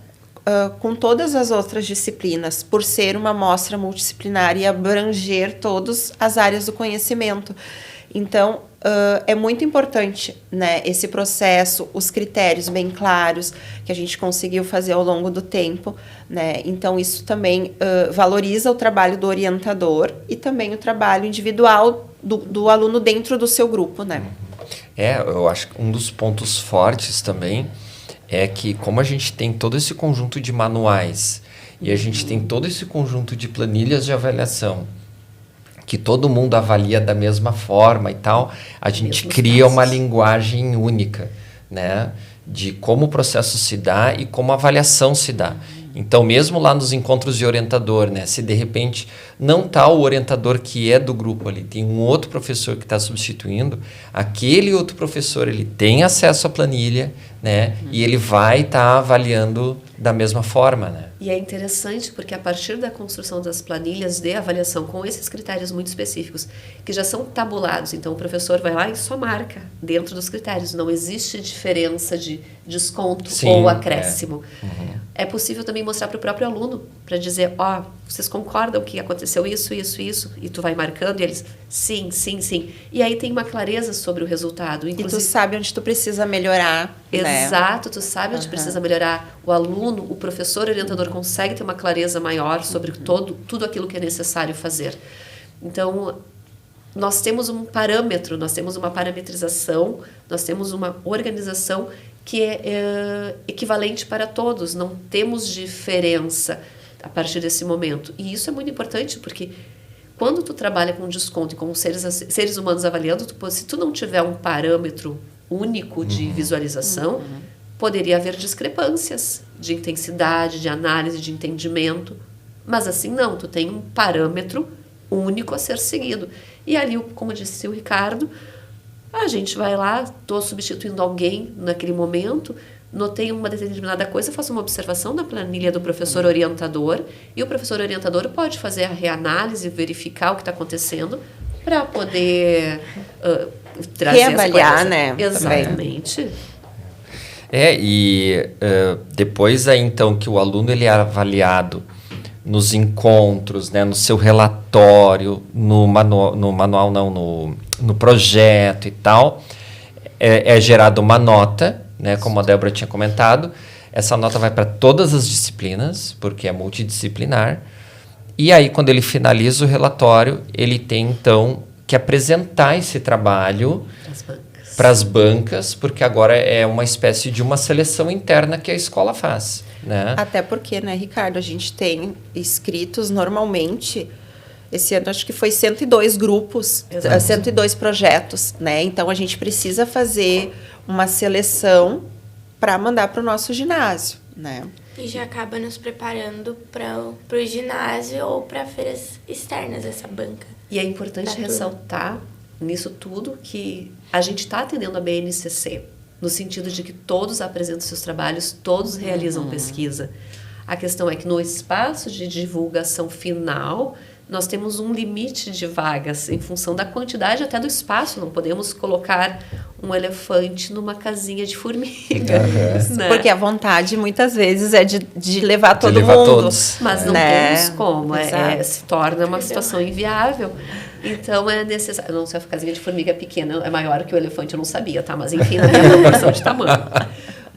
com todas as outras disciplinas, por ser uma amostra multidisciplinar e abranger todas as áreas do conhecimento. Então, é muito importante, né, esse processo, os critérios bem claros que a gente conseguiu fazer ao longo do tempo, né? Então, isso também valoriza o trabalho do orientador e também o trabalho individual do aluno dentro do seu grupo, né? Eu acho que um dos pontos fortes também é que, como a gente tem todo esse conjunto de manuais e a gente tem todo esse conjunto de planilhas de avaliação, que todo mundo avalia da mesma forma e tal, a gente cria uma linguagem única, né, de como o processo se dá e como a avaliação se dá. Então, mesmo lá nos encontros de orientador, né, se de repente não está o orientador que é do grupo ali, tem um outro professor que está substituindo, aquele outro professor ele tem acesso à planilha, né, e ele vai estar avaliando da mesma forma, né? E é interessante porque a partir da construção das planilhas de avaliação com esses critérios muito específicos, que já são tabulados, então o professor vai lá e só marca dentro dos critérios, não existe diferença de desconto ou acréscimo. É possível também mostrar para o próprio aluno, para dizer, vocês concordam que aconteceu isso, e tu vai marcando, e eles, sim. E aí tem uma clareza sobre o resultado. Inclusive, e tu sabe onde tu precisa melhorar. Exato, tu sabe onde precisa melhorar. O aluno, o professor orientador consegue ter uma clareza maior sobre tudo aquilo que é necessário fazer. Então, nós temos um parâmetro, nós temos uma parametrização, nós temos uma organização que é equivalente para todos, não temos diferença a partir desse momento. E isso é muito importante, porque quando tu trabalha com desconto e com seres humanos avaliando, se tu não tiver um parâmetro único de visualização, poderia haver discrepâncias de intensidade, de análise, de entendimento. Mas assim não, tu tem um parâmetro único a ser seguido. E ali, como disse o Ricardo, a gente vai lá, estou substituindo alguém naquele momento, notei uma determinada coisa, faço uma observação na planilha do professor orientador, e o professor orientador pode fazer a reanálise, verificar o que está acontecendo, para poder trazer reavaliar, as coisas. né? Exatamente. E depois aí, então, que o aluno ele é avaliado nos encontros, né, no seu relatório, no manual não, no projeto e tal, é gerada uma nota, né, como a Débora tinha comentado. Essa nota vai para todas as disciplinas, porque é multidisciplinar. E aí, quando ele finaliza o relatório, ele tem, então, que apresentar esse trabalho para as bancas, porque agora é uma espécie de uma seleção interna que a escola faz, né? Até porque, né, Ricardo, a gente tem inscritos normalmente, esse ano acho que foi 102 grupos, 102 projetos, né? Então, a gente precisa fazer uma seleção para mandar para o nosso ginásio, né? E já acaba nos preparando para o ginásio ou para feiras externas, essa banca. E é importante ressaltar nisso tudo que a gente está atendendo a BNCC, no sentido de que todos apresentam seus trabalhos, todos realizam pesquisa. A questão é que no espaço de divulgação final, nós temos um limite de vagas em função da quantidade até do espaço. Não podemos colocar um elefante numa casinha de formiga. Né? Porque a vontade, muitas vezes, é de levar todo mundo. Todos. Mas não né? temos como. Se torna uma situação inviável. Então, é necessário... Não sei, a casinha de formiga é pequena, é maior que o elefante, eu não sabia, tá? Mas, enfim, não tem proporção de tamanho.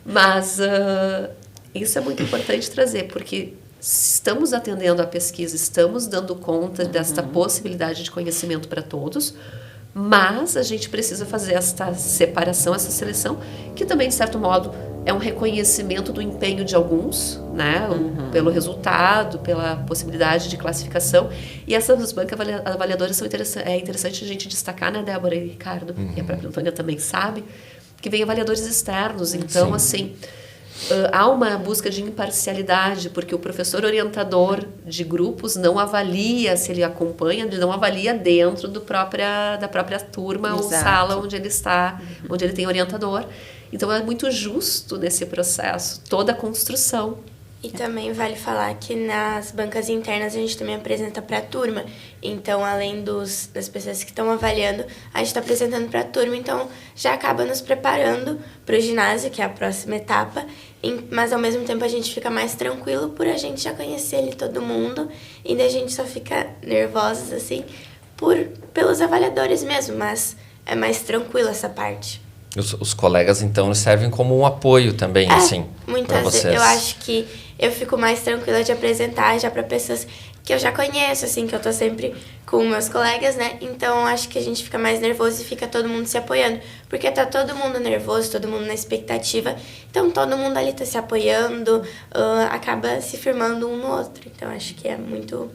Mas isso é muito importante trazer, porque estamos atendendo a pesquisa, estamos dando conta desta possibilidade de conhecimento para todos, mas a gente precisa fazer esta separação, essa seleção, que também, de certo modo, é um reconhecimento do empenho de alguns, né? Pelo resultado, pela possibilidade de classificação. E essas bancas avaliadoras são é interessante a gente destacar, né, Débora e Ricardo, e a própria Antônia também sabe, que vem avaliadores externos. Então, assim, há uma busca de imparcialidade, porque o professor orientador de grupos não avalia se ele acompanha, ele não avalia dentro da própria turma ou sala onde ele está, onde ele tem orientador. Então, é muito justo nesse processo, toda a construção. E também vale falar que nas bancas internas a gente também apresenta para a turma. Então, além das pessoas que estão avaliando, a gente está apresentando para a turma. Então, já acaba nos preparando para o ginásio, que é a próxima etapa. Mas, ao mesmo tempo, a gente fica mais tranquilo por a gente já conhecer ali todo mundo. E daí a gente só fica nervosos, assim, pelos avaliadores mesmo. Mas é mais tranquilo essa parte. Os colegas, então, servem como um apoio também, assim, muitas vezes eu acho que eu fico mais tranquila de apresentar já para pessoas que eu já conheço, assim, que eu tô sempre com meus colegas, né? Então, acho que a gente fica mais nervoso e fica todo mundo se apoiando. Porque tá todo mundo nervoso, todo mundo na expectativa. Então, todo mundo ali tá se apoiando, acaba se firmando um no outro. Então, acho que é muito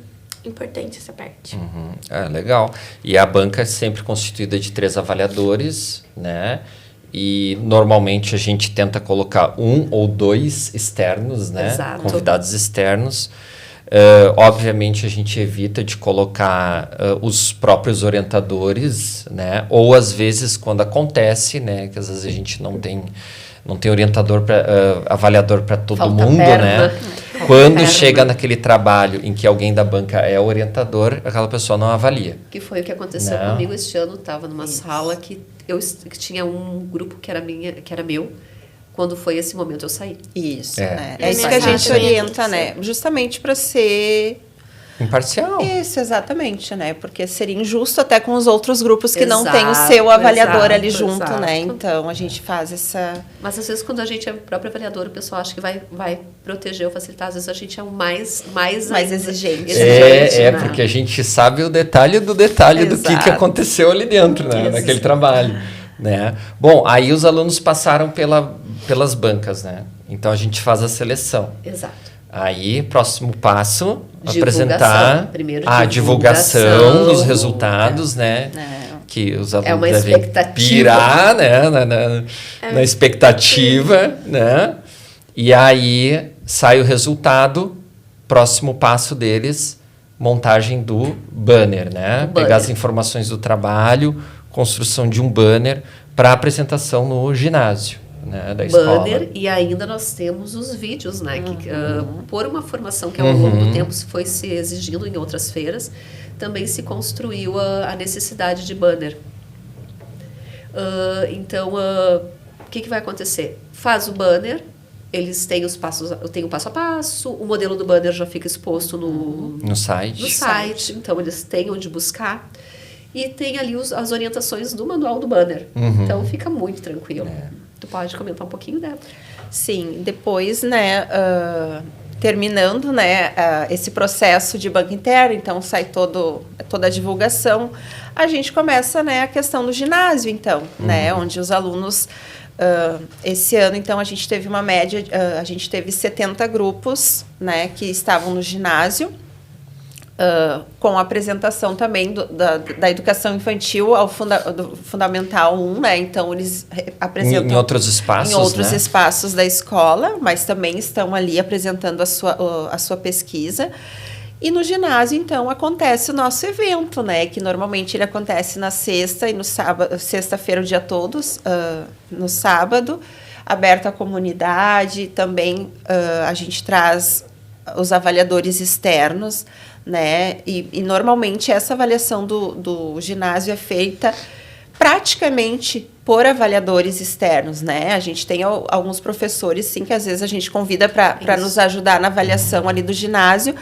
importante essa parte. Legal. E a banca é sempre constituída de 3 avaliadores, né? E normalmente a gente tenta colocar 1 ou 2 externos, né? Exato. Convidados externos. Obviamente a gente evita de colocar os próprios orientadores, né? Ou às vezes quando acontece, né? Que às vezes a gente não tem orientador avaliador para todo Falta mundo, perna. né? Quando chega naquele trabalho em que alguém da banca é orientador, aquela pessoa não avalia. Que foi o que aconteceu comigo este ano. Estava numa sala que tinha um grupo que era meu. Quando foi esse momento, eu saí. Isso, É. né? É isso que a gente orienta, né? Justamente para ser Imparcial. Isso, exatamente, né? Porque seria injusto até com os outros grupos que não têm o Exato, seu avaliador exato, ali junto, exato. né? Então, a gente faz essa... Mas às vezes quando a gente é o próprio avaliador, o pessoal acha que vai proteger ou facilitar. Às vezes a gente é o mais ainda exigente. É, né? porque a gente sabe o detalhe do detalhe do que Exato. aconteceu ali dentro, né? Isso. Naquele trabalho, né? Bom, aí os alunos passaram pelas bancas, né? Então a gente faz a seleção. Exato. Aí, próximo passo, Divulgação. Apresentar Primeiro, a divulgação dos resultados, né? Que os alunos uma devem expectativa. pirar, né? Na expectativa, né? E aí sai o resultado, próximo passo deles, montagem do banner, né? O Pegar banner. as informações do trabalho, construção de um banner para apresentação no ginásio, né? Da escola. Banner, e ainda nós temos os vídeos, né? Que, por uma formação que ao longo do tempo foi se exigindo em outras feiras, também se construiu a necessidade de banner. Então, o que vai acontecer? Faz o banner, eles têm os passos, tem o passo a passo, o modelo do banner já fica exposto no site, então eles têm onde buscar. E tem ali as orientações do manual do banner. Então fica muito tranquilo. Tu pode comentar um pouquinho, Débora? Sim, depois, né, terminando, né, esse processo de banca interna, então sai toda a divulgação, a gente começa, né, a questão do ginásio, então, né, onde os alunos, esse ano, então, a gente teve uma média, a gente teve 70 grupos, né, que estavam no ginásio, com a apresentação também da educação infantil ao do Fundamental 1, né? Então, eles apresentam... Em outros espaços, em outros né? espaços da escola, mas também estão ali apresentando a sua pesquisa. E no ginásio, então, acontece o nosso evento, né? Que normalmente ele acontece na sexta e no sábado, sexta-feira o dia todos, no sábado, aberto à comunidade. Também a gente traz os avaliadores externos, né? E normalmente essa avaliação do ginásio é feita praticamente por avaliadores externos, né? A gente tem alguns professores, sim, que às vezes a gente convida para nos ajudar na avaliação ali do ginásio,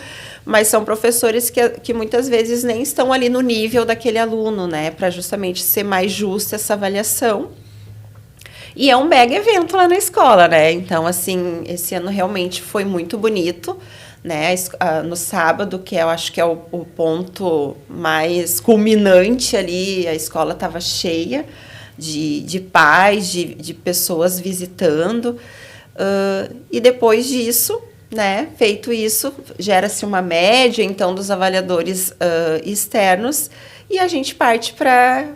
mas são professores que muitas vezes nem estão ali no nível daquele aluno, né? Para justamente ser mais justa essa avaliação. E é um mega evento lá na escola, né? Então, assim, esse ano realmente foi muito bonito, né? No sábado, que eu acho que é o ponto mais culminante ali, a escola estava cheia de pais, de pessoas visitando. E depois disso, né? Feito isso, gera-se uma média, então, dos avaliadores externos, e a gente parte para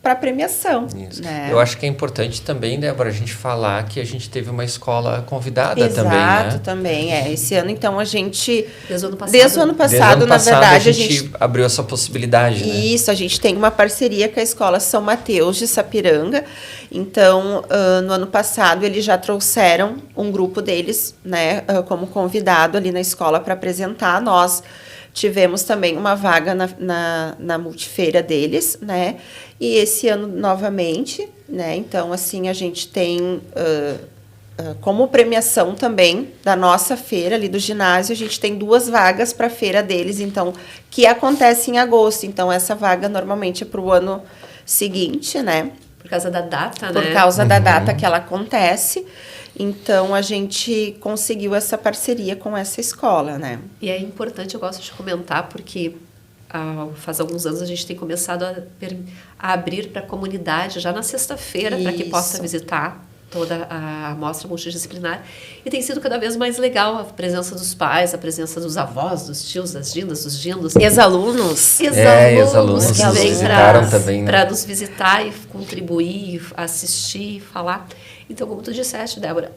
a premiação. Isso. Né? Eu acho que é importante também, Débora, a gente falar que a gente teve uma escola convidada também, né? Exato, também. Esse ano, então, a gente... Desde o ano passado. Desde o ano passado, na verdade, a gente abriu essa possibilidade, né? Isso, a gente tem uma parceria com a Escola São Mateus de Sapiranga. Então, no ano passado, eles já trouxeram um grupo deles, né, como convidado ali na escola para apresentar. Nós tivemos também uma vaga na multifeira deles, né? E esse ano, novamente, né? Então, assim, a gente tem... como premiação também da nossa feira ali do ginásio, a gente tem 2 vagas para a feira deles, então, que acontece em agosto. Então, essa vaga normalmente é para o ano seguinte, né? Por causa da data, né? Por causa da data que ela acontece. Então, a gente conseguiu essa parceria com essa escola, né? E é importante, eu gosto de comentar, porque faz alguns anos a gente tem começado a abrir para a comunidade já na sexta-feira, para que possa visitar toda a amostra multidisciplinar. E tem sido cada vez mais legal a presença dos pais, a presença dos avós, dos tios, das dindas, dos dindos. Ex-alunos. Ex-alunos que nos vêm visitaram também, né? para nos visitar e contribuir, assistir, falar. Então, como tu disseste, Débora,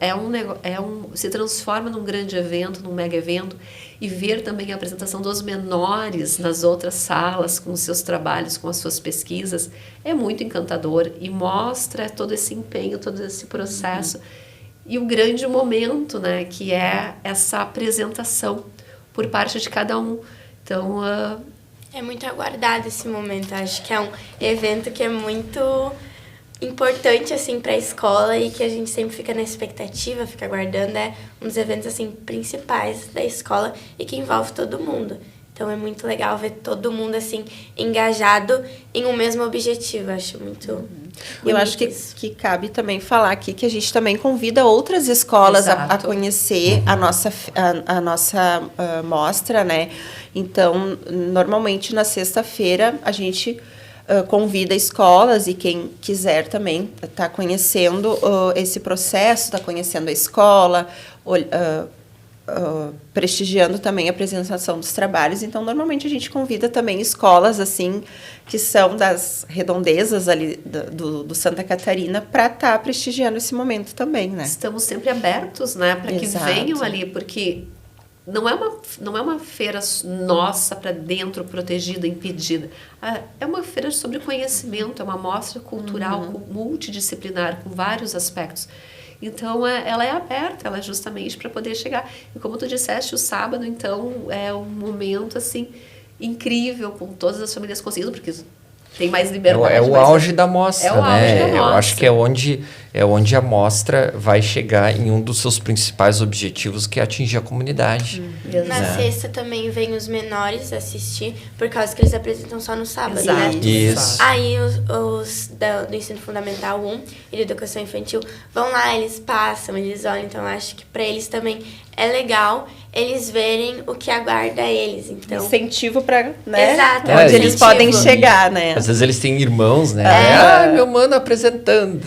se transforma num grande evento, num mega evento, e ver também a apresentação dos menores nas outras salas, com os seus trabalhos, com as suas pesquisas, é muito encantador e mostra todo esse empenho, todo esse processo. E o grande momento, né, que é essa apresentação por parte de cada um. Então, é muito aguardado esse momento. Acho que é um evento que é muito importante, assim, para a escola e que a gente sempre fica na expectativa, fica aguardando. É um dos eventos, assim, principais da escola e que envolve todo mundo. Então é muito legal ver todo mundo assim engajado em um mesmo objetivo. Acho muito. Eu acho que cabe também falar aqui que a gente também convida outras escolas a conhecer a nossa mostra, né? Então, normalmente na sexta-feira a gente convida escolas e quem quiser também está conhecendo esse processo, está conhecendo a escola, prestigiando também a apresentação dos trabalhos. Então, normalmente a gente convida também escolas assim que são das redondezas ali do Santa Catarina para estar prestigiando esse momento também, né? Estamos sempre abertos, né, para que venham ali, porque não é uma feira nossa para dentro, protegida, impedida. É uma feira sobre conhecimento, é uma mostra cultural multidisciplinar, com vários aspectos. Então, ela é aberta, ela é justamente para poder chegar. E como tu disseste, o sábado, então, é um momento, assim, incrível, com todas as famílias conseguindo, porque tem mais liberdade. É o auge da mostra, né? Auge da mostra. Eu acho que é onde a mostra vai chegar em um dos seus principais objetivos, que é atingir a comunidade. Na sexta também vem os menores assistir, por causa que eles apresentam só no sábado, né? Isso. Aí os do Ensino Fundamental 1 e de Educação Infantil vão lá, eles passam, eles olham. Então, acho que para eles também é legal eles verem o que aguarda eles. Então, incentivo para, né? Exato. Onde eles podem chegar, né? Às vezes eles têm irmãos, né? Meu mano apresentando.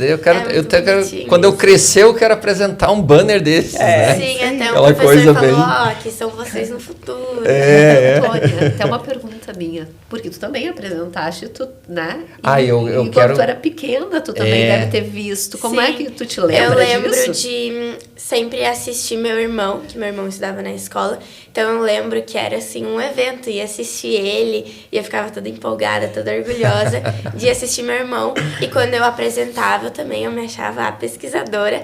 Quando eu crescer, eu quero apresentar um banner desses, né? Sim, até aquela o professor coisa falou, bem... aqui são vocês no futuro. Antônia, até uma pergunta minha, porque tu também apresentaste, né? Eu quando quero... tu era pequena, tu também deve ter visto. Como é que tu te lembra disso? Eu lembro de sempre assistir meu irmão, que meu irmão estudava na escola. Então eu lembro que era assim um evento, ia assistir ele, e eu ficava toda empolgada, toda orgulhosa de assistir meu irmão. E quando eu apresentava, eu me achava a pesquisadora.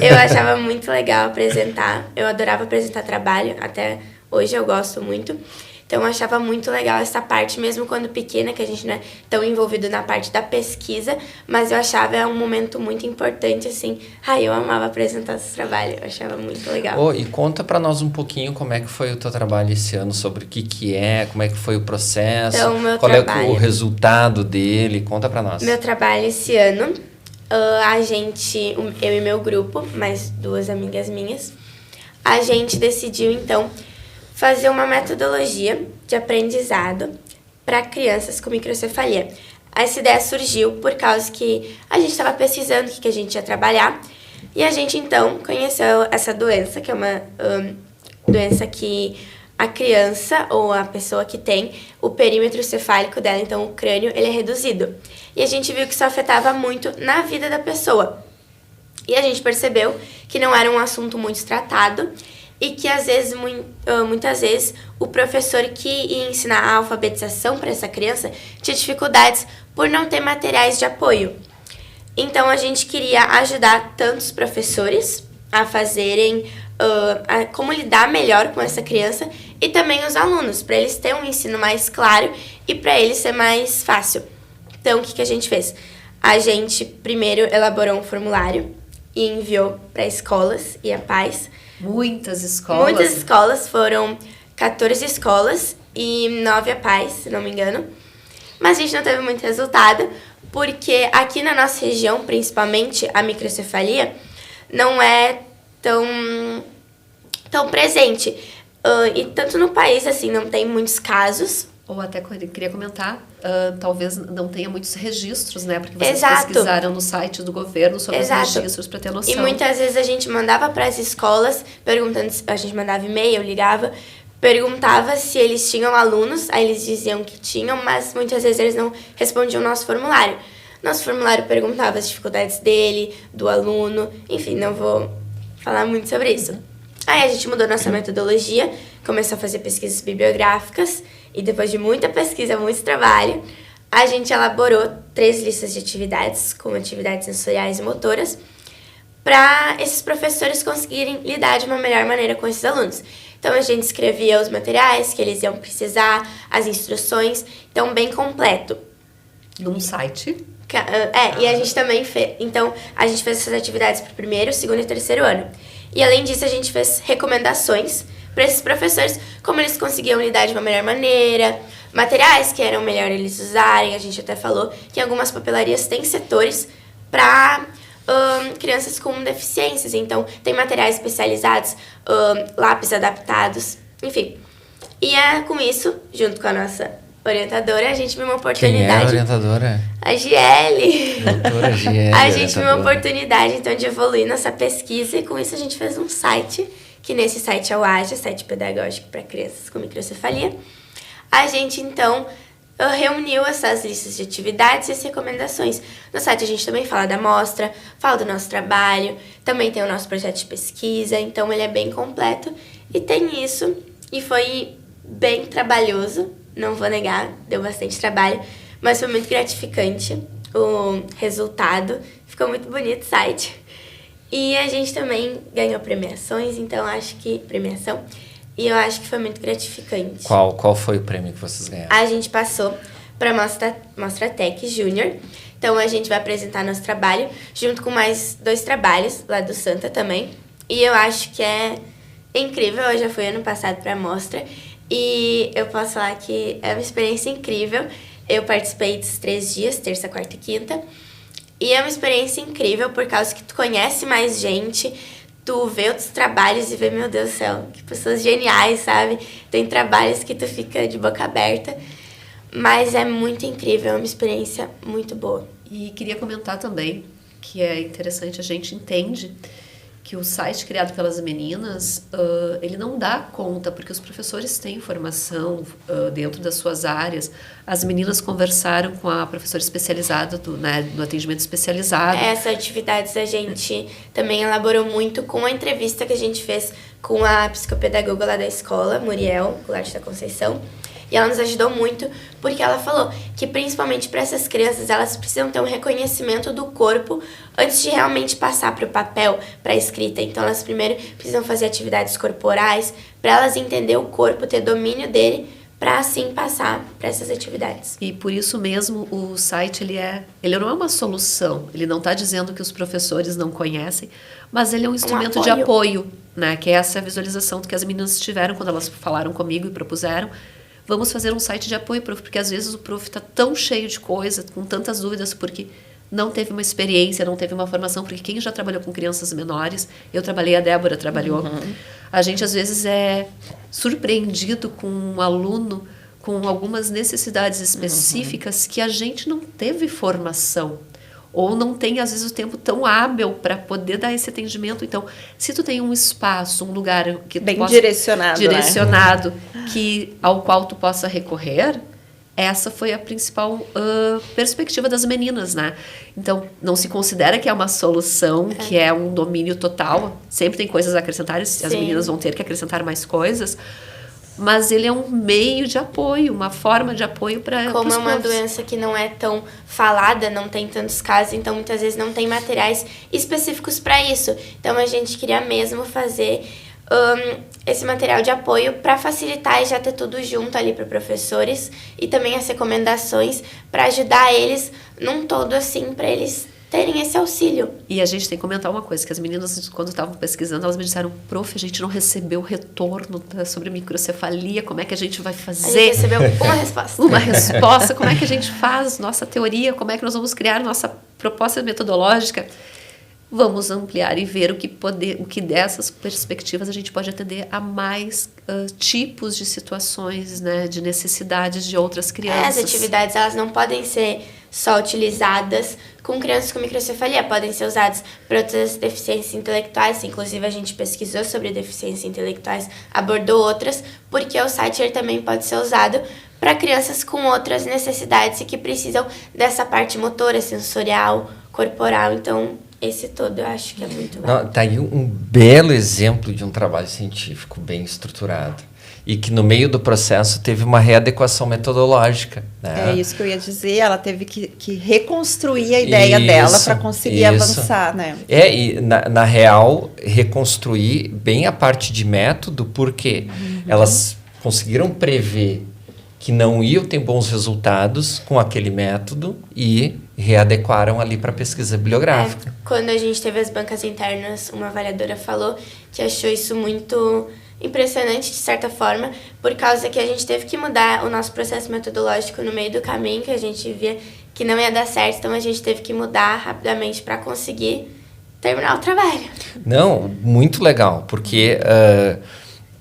Eu achava muito legal apresentar, eu adorava apresentar trabalho, até hoje eu gosto muito. Então, eu achava muito legal essa parte, mesmo quando pequena, que a gente não é tão envolvido na parte da pesquisa, mas eu achava um momento muito importante, assim. Eu amava apresentar esse trabalho, eu achava muito legal. E conta pra nós um pouquinho como é que foi o teu trabalho esse ano, sobre o que é, como é que foi o processo, então, qual é o resultado dele, conta pra nós. Meu trabalho esse ano, eu e meu grupo, mais 2 amigas minhas, a gente decidiu, então, fazer uma metodologia de aprendizado para crianças com microcefalia. Essa ideia surgiu por causa que a gente estava pesquisando o que a gente ia trabalhar e a gente, então, conheceu essa doença, que é uma doença que a criança ou a pessoa que tem o perímetro cefálico dela, então o crânio, ele é reduzido. E a gente viu que isso afetava muito na vida da pessoa. E a gente percebeu que não era um assunto muito tratado e que, às vezes, muitas vezes, o professor que ia ensinar a alfabetização para essa criança tinha dificuldades por não ter materiais de apoio. Então, a gente queria ajudar tanto os professores a fazerem, como lidar melhor com essa criança e também os alunos, para eles terem um ensino mais claro e para eles ser mais fácil. Então, o que a gente fez? A gente primeiro elaborou um formulário e enviou para escolas e a pais. Muitas escolas, foram 14 escolas e 9 APAES, se não me engano. Mas a gente não teve muito resultado, porque aqui na nossa região, principalmente, a microcefalia não é tão presente. E tanto no país, assim, não tem muitos casos. Ou até queria comentar, talvez não tenha muitos registros, né? Porque vocês Exato. Pesquisaram no site do governo sobre Exato. Os registros para ter noção. E muitas vezes a gente mandava para as escolas, perguntando, a gente mandava e-mail, ligava, perguntava se eles tinham alunos, aí eles diziam que tinham, mas muitas vezes eles não respondiam o nosso formulário. Nosso formulário perguntava as dificuldades dele, do aluno, enfim, não vou falar muito sobre isso. Aí a gente mudou nossa metodologia, começou a fazer pesquisas bibliográficas, e depois de muita pesquisa, muito trabalho, a gente elaborou 3 listas de atividades, com atividades sensoriais e motoras, para esses professores conseguirem lidar de uma melhor maneira com esses alunos. Então, a gente escrevia os materiais que eles iam precisar, as instruções, então, bem completo. Num site? E a gente também fez... Então, a gente fez essas atividades para o 1º, 2º e 3º ano. E, além disso, a gente fez recomendações para esses professores como eles conseguiam lidar de uma melhor maneira, materiais que eram melhor eles usarem. A gente até falou que em algumas papelarias tem setores para crianças com deficiências, então tem materiais especializados, lápis adaptados, enfim. E com isso, junto com a nossa orientadora, a gente viu uma oportunidade. Quem é a orientadora? A Giele. Doutora Giele. A gente viu uma oportunidade, então, de evoluir nossa pesquisa, e com isso a gente fez um site, que nesse site é o AJA, site pedagógico para crianças com microcefalia. A gente, então, reuniu essas listas de atividades e as recomendações. No site a gente também fala da mostra, fala do nosso trabalho, também tem o nosso projeto de pesquisa, então ele é bem completo. E tem isso, e foi bem trabalhoso, não vou negar, deu bastante trabalho, mas foi muito gratificante o resultado, ficou muito bonito o site. E a gente também ganhou premiações, então acho que... premiação... E eu acho que foi muito gratificante. Qual foi o prêmio que vocês ganharam? A gente passou para a Mostra Tech Júnior. Então, a gente vai apresentar nosso trabalho, junto com mais 2 trabalhos, lá do Santa também. E eu acho que é incrível. Eu já fui ano passado para a Mostra. E eu posso falar que é uma experiência incrível. Eu participei dos 3 dias, terça, quarta e quinta. E é uma experiência incrível, por causa que tu conhece mais gente, tu vê outros trabalhos e vê, meu Deus do céu, que pessoas geniais, sabe? Tem trabalhos que tu fica de boca aberta, mas é muito incrível, é uma experiência muito boa. E queria comentar também que é interessante, a gente entende que o site criado pelas meninas, ele não dá conta, porque os professores têm formação dentro das suas áreas. As meninas conversaram com a professora especializada do atendimento especializado. Essas atividades a gente também elaborou muito com a entrevista que a gente fez com a psicopedagoga lá da escola, Muriel Goulart da Conceição. E ela nos ajudou muito, porque ela falou que principalmente para essas crianças, elas precisam ter um reconhecimento do corpo antes de realmente passar para o papel, para a escrita. Então, elas primeiro precisam fazer atividades corporais, para elas entender o corpo, ter domínio dele, para assim passar para essas atividades. E por isso mesmo o site ele não é uma solução, ele não está dizendo que os professores não conhecem, mas ele é um instrumento de apoio, né? Que é essa visualização que as meninas tiveram quando elas falaram comigo e propuseram. Vamos fazer um site de apoio, prof, porque às vezes o prof está tão cheio de coisa, com tantas dúvidas, porque não teve uma experiência, não teve uma formação, porque quem já trabalhou com crianças menores, eu trabalhei, a Débora trabalhou, a gente às vezes é surpreendido com um aluno com algumas necessidades específicas que a gente não teve formação. Ou não tem, às vezes, o tempo tão hábil para poder dar esse atendimento. Então, se tu tem um espaço, um lugar que tu bem possa, direcionado, né? Ao qual tu possa recorrer, essa foi a principal perspectiva das meninas, né? Então, não se considera que é uma solução, que é um domínio total. Sempre tem coisas a acrescentar, as meninas vão ter que acrescentar mais coisas. Mas ele é um meio de apoio, uma forma de apoio para os Como é uma doença que não é tão falada, não tem tantos casos, então muitas vezes não tem materiais específicos para isso. Então a gente queria mesmo fazer esse material de apoio para facilitar e já ter tudo junto ali para professores, e também as recomendações para ajudar eles num todo, assim, para eles terem esse auxílio. E a gente tem que comentar uma coisa, que as meninas, quando estavam pesquisando, elas me disseram, prof, a gente não recebeu retorno sobre microcefalia, como é que a gente vai fazer? A gente recebeu uma resposta. Uma resposta, como é que a gente faz nossa teoria, como é que nós vamos criar nossa proposta metodológica? Vamos ampliar e ver o que dessas perspectivas a gente pode atender a mais tipos de situações, né, de necessidades de outras crianças. As atividades, elas não podem ser só utilizadas com crianças com microcefalia, podem ser usadas para outras deficiências intelectuais. Inclusive, a gente pesquisou sobre deficiências intelectuais, abordou outras, porque o site ele também pode ser usado para crianças com outras necessidades e que precisam dessa parte motora, sensorial, corporal. Então, esse todo eu acho que é muito válido. Tá aí um belo exemplo de um trabalho científico bem estruturado. E que no meio do processo teve uma readequação metodológica. Né? É isso que eu ia dizer, ela teve que reconstruir a ideia dela para conseguir avançar, né? E na real, reconstruir bem a parte de método, porque elas conseguiram prever que não iam ter bons resultados com aquele método e readequaram ali para a pesquisa bibliográfica. Quando a gente teve as bancas internas, uma avaliadora falou que achou isso muito impressionante, de certa forma, por causa que a gente teve que mudar o nosso processo metodológico no meio do caminho, que a gente via que não ia dar certo, então a gente teve que mudar rapidamente para conseguir terminar o trabalho. Não, muito legal, porque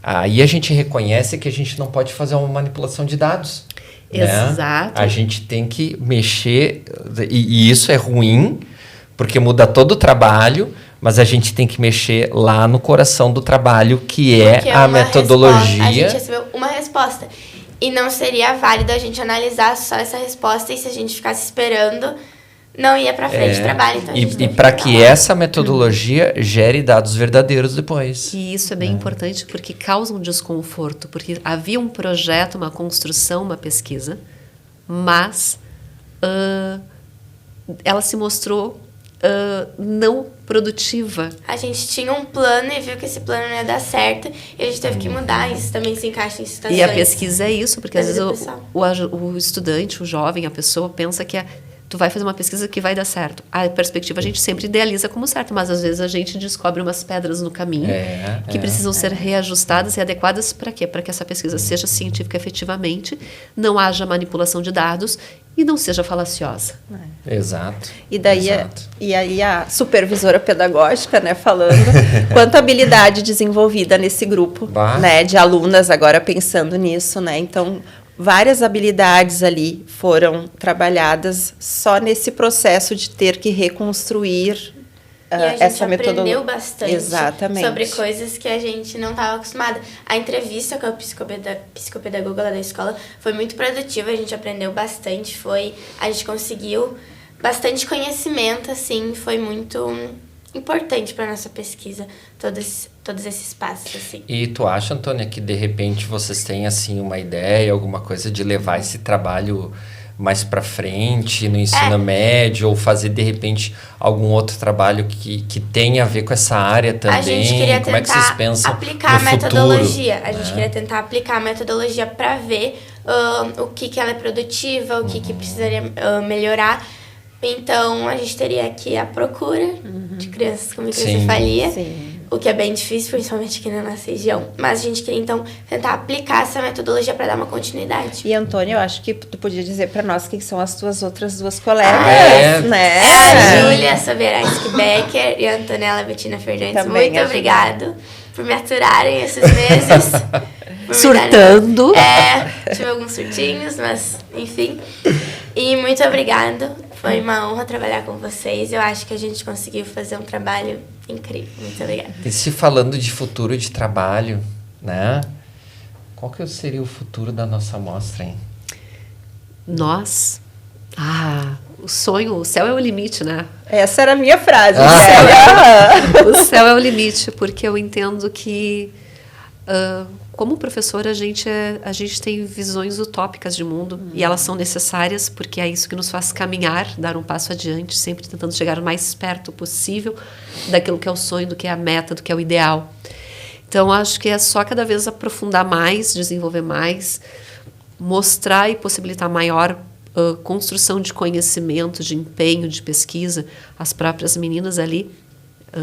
aí a gente reconhece que a gente não pode fazer uma manipulação de dados. Exato. Né? A gente tem que mexer, e isso é ruim, porque muda todo o trabalho, mas a gente tem que mexer lá no coração do trabalho, que é a metodologia. A gente recebeu uma resposta. E não seria válido a gente analisar só essa resposta, e se a gente ficasse esperando, não ia para frente o trabalho. Então e para que essa metodologia gere dados verdadeiros depois. E isso é bem importante, porque causa um desconforto, porque havia um projeto, uma construção, uma pesquisa, mas ela se mostrou não produtiva. A gente tinha um plano e viu que esse plano não ia dar certo, e a gente teve que mudar. Isso também se encaixa em situações. E a pesquisa é isso, porque às vezes pessoal. o estudante, o jovem, a pessoa pensa que tu vai fazer uma pesquisa que vai dar certo. A perspectiva a gente sempre idealiza como certo, mas às vezes a gente descobre umas pedras no caminho que precisam ser reajustadas e adequadas para quê? Para que essa pesquisa seja científica efetivamente, não haja manipulação de dados e não seja falaciosa. Exato. E daí e aí a supervisora pedagógica, né, falando quanta habilidade desenvolvida nesse grupo, né, de alunas agora pensando nisso, né? Então, várias habilidades ali foram trabalhadas só nesse processo de ter que reconstruir essa metodologia. E a gente aprendeu bastante sobre Exatamente. coisas que a gente não estava acostumada. A entrevista com a psicopedagoga lá da escola foi muito produtiva, a gente aprendeu bastante, a gente conseguiu bastante conhecimento, assim, foi muito importante para nossa pesquisa, todos esses passos, assim. E tu acha, Antônia, que de repente vocês têm assim uma ideia, alguma coisa de levar esse trabalho mais para frente no ensino médio, ou fazer de repente algum outro trabalho que tenha a ver com essa área também? A gente queria Como é que vocês tentar pensam aplicar a no metodologia. futuro, A gente queria tentar aplicar a metodologia para ver o que ela é produtiva, o que precisaria melhorar. Então, a gente teria aqui a procura de crianças com microcefalia, o que é bem difícil, principalmente aqui na nossa região. Mas a gente queria, então, tentar aplicar essa metodologia para dar uma continuidade. E, Antônia, eu acho que tu podia dizer para nós quem são as tuas outras duas colegas, né? A Júlia Soberansky Becker e a Antonella Bettina Fernandes. Também muito obrigado por me aturarem esses meses. Surtando. Tive alguns surtinhos, mas enfim. E muito obrigado. Foi uma honra trabalhar com vocês. Eu acho que a gente conseguiu fazer um trabalho incrível. Muito obrigada. E se falando de futuro de trabalho, né? Qual que seria o futuro da nossa amostra, hein? Nós? O sonho, o céu é o limite, né? Essa era a minha frase. O céu é o limite, porque eu entendo que, como professora, a gente tem visões utópicas de mundo, e elas são necessárias, porque é isso que nos faz caminhar, dar um passo adiante, sempre tentando chegar o mais perto possível daquilo que é o sonho, do que é a meta, do que é o ideal. Então, acho que é só cada vez aprofundar mais, desenvolver mais, mostrar e possibilitar maior construção de conhecimento, de empenho, de pesquisa. As próprias meninas ali,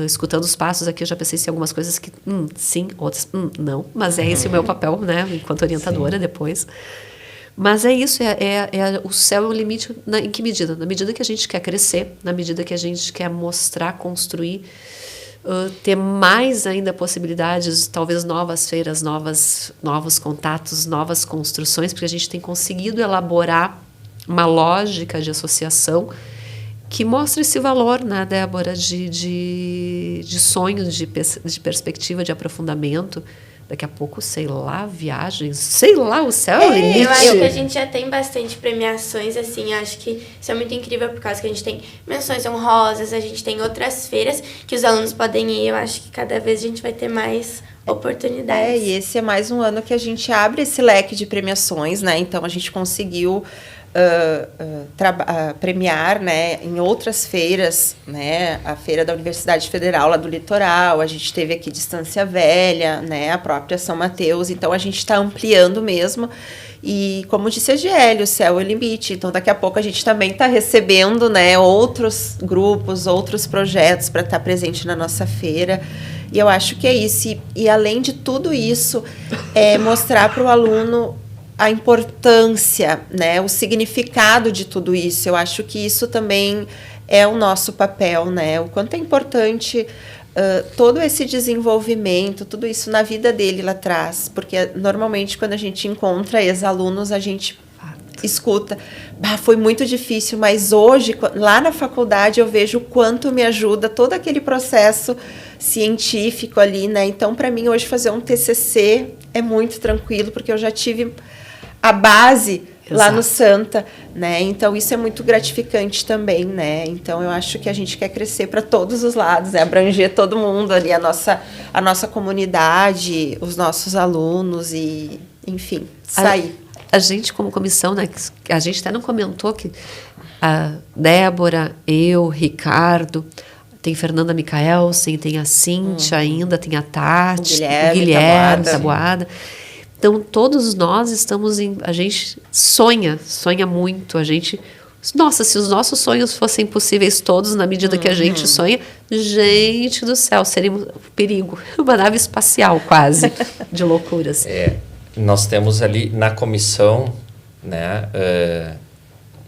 escutando os passos aqui, eu já pensei em algumas coisas que sim, outras não, mas é esse o meu papel, né, enquanto orientadora depois. Mas é isso, o céu é o limite em que medida? Na medida que a gente quer crescer, na medida que a gente quer mostrar, construir, ter mais ainda possibilidades, talvez novas feiras, novos contatos, novas construções, porque a gente tem conseguido elaborar uma lógica de associação que mostra esse valor, né, Débora, de sonho, de perspectiva, de aprofundamento. Daqui a pouco, sei lá, viagens, sei lá, o céu é o limite. Eu acho que a gente já tem bastante premiações, assim, eu acho que isso é muito incrível, por causa que a gente tem menções honrosas, a gente tem outras feiras que os alunos podem ir, eu acho que cada vez a gente vai ter mais oportunidades. E esse é mais um ano que a gente abre esse leque de premiações, né, então a gente conseguiu premiar, né, em outras feiras, né, a feira da Universidade Federal lá do Litoral, a gente teve aqui Distância Velha, né, a própria São Mateus, então a gente está ampliando mesmo, e como disse a Giele, o céu é o limite, então daqui a pouco a gente também está recebendo, né, outros grupos, outros projetos para estar presente na nossa feira, E eu acho que é isso. E além de tudo isso, é mostrar para o aluno a importância, né, o significado de tudo isso. Eu acho que isso também é o nosso papel, né? O quanto é importante todo esse desenvolvimento, tudo isso na vida dele lá atrás. Porque normalmente quando a gente encontra ex-alunos, a gente escuta, foi muito difícil, mas hoje, lá na faculdade, eu vejo o quanto me ajuda todo aquele processo científico ali, né? Então, para mim, hoje, fazer um TCC é muito tranquilo, porque eu já tive a base lá no Santa, né? Então, isso é muito gratificante também, né? Então, eu acho que a gente quer crescer para todos os lados, né? Abranger todo mundo ali, a nossa comunidade, os nossos alunos e, enfim, sair. A gente, como comissão, né, a gente até não comentou que a Débora, eu, Ricardo, tem Fernanda Micaelsen, tem a Cíntia ainda, tem a Tati, o Guilherme Taboada. Então, todos nós estamos a gente sonha muito, a gente... Nossa, se os nossos sonhos fossem possíveis todos na medida que a gente sonha, gente do céu, seria um perigo, uma nave espacial quase, de loucuras. Nós temos ali na comissão, né,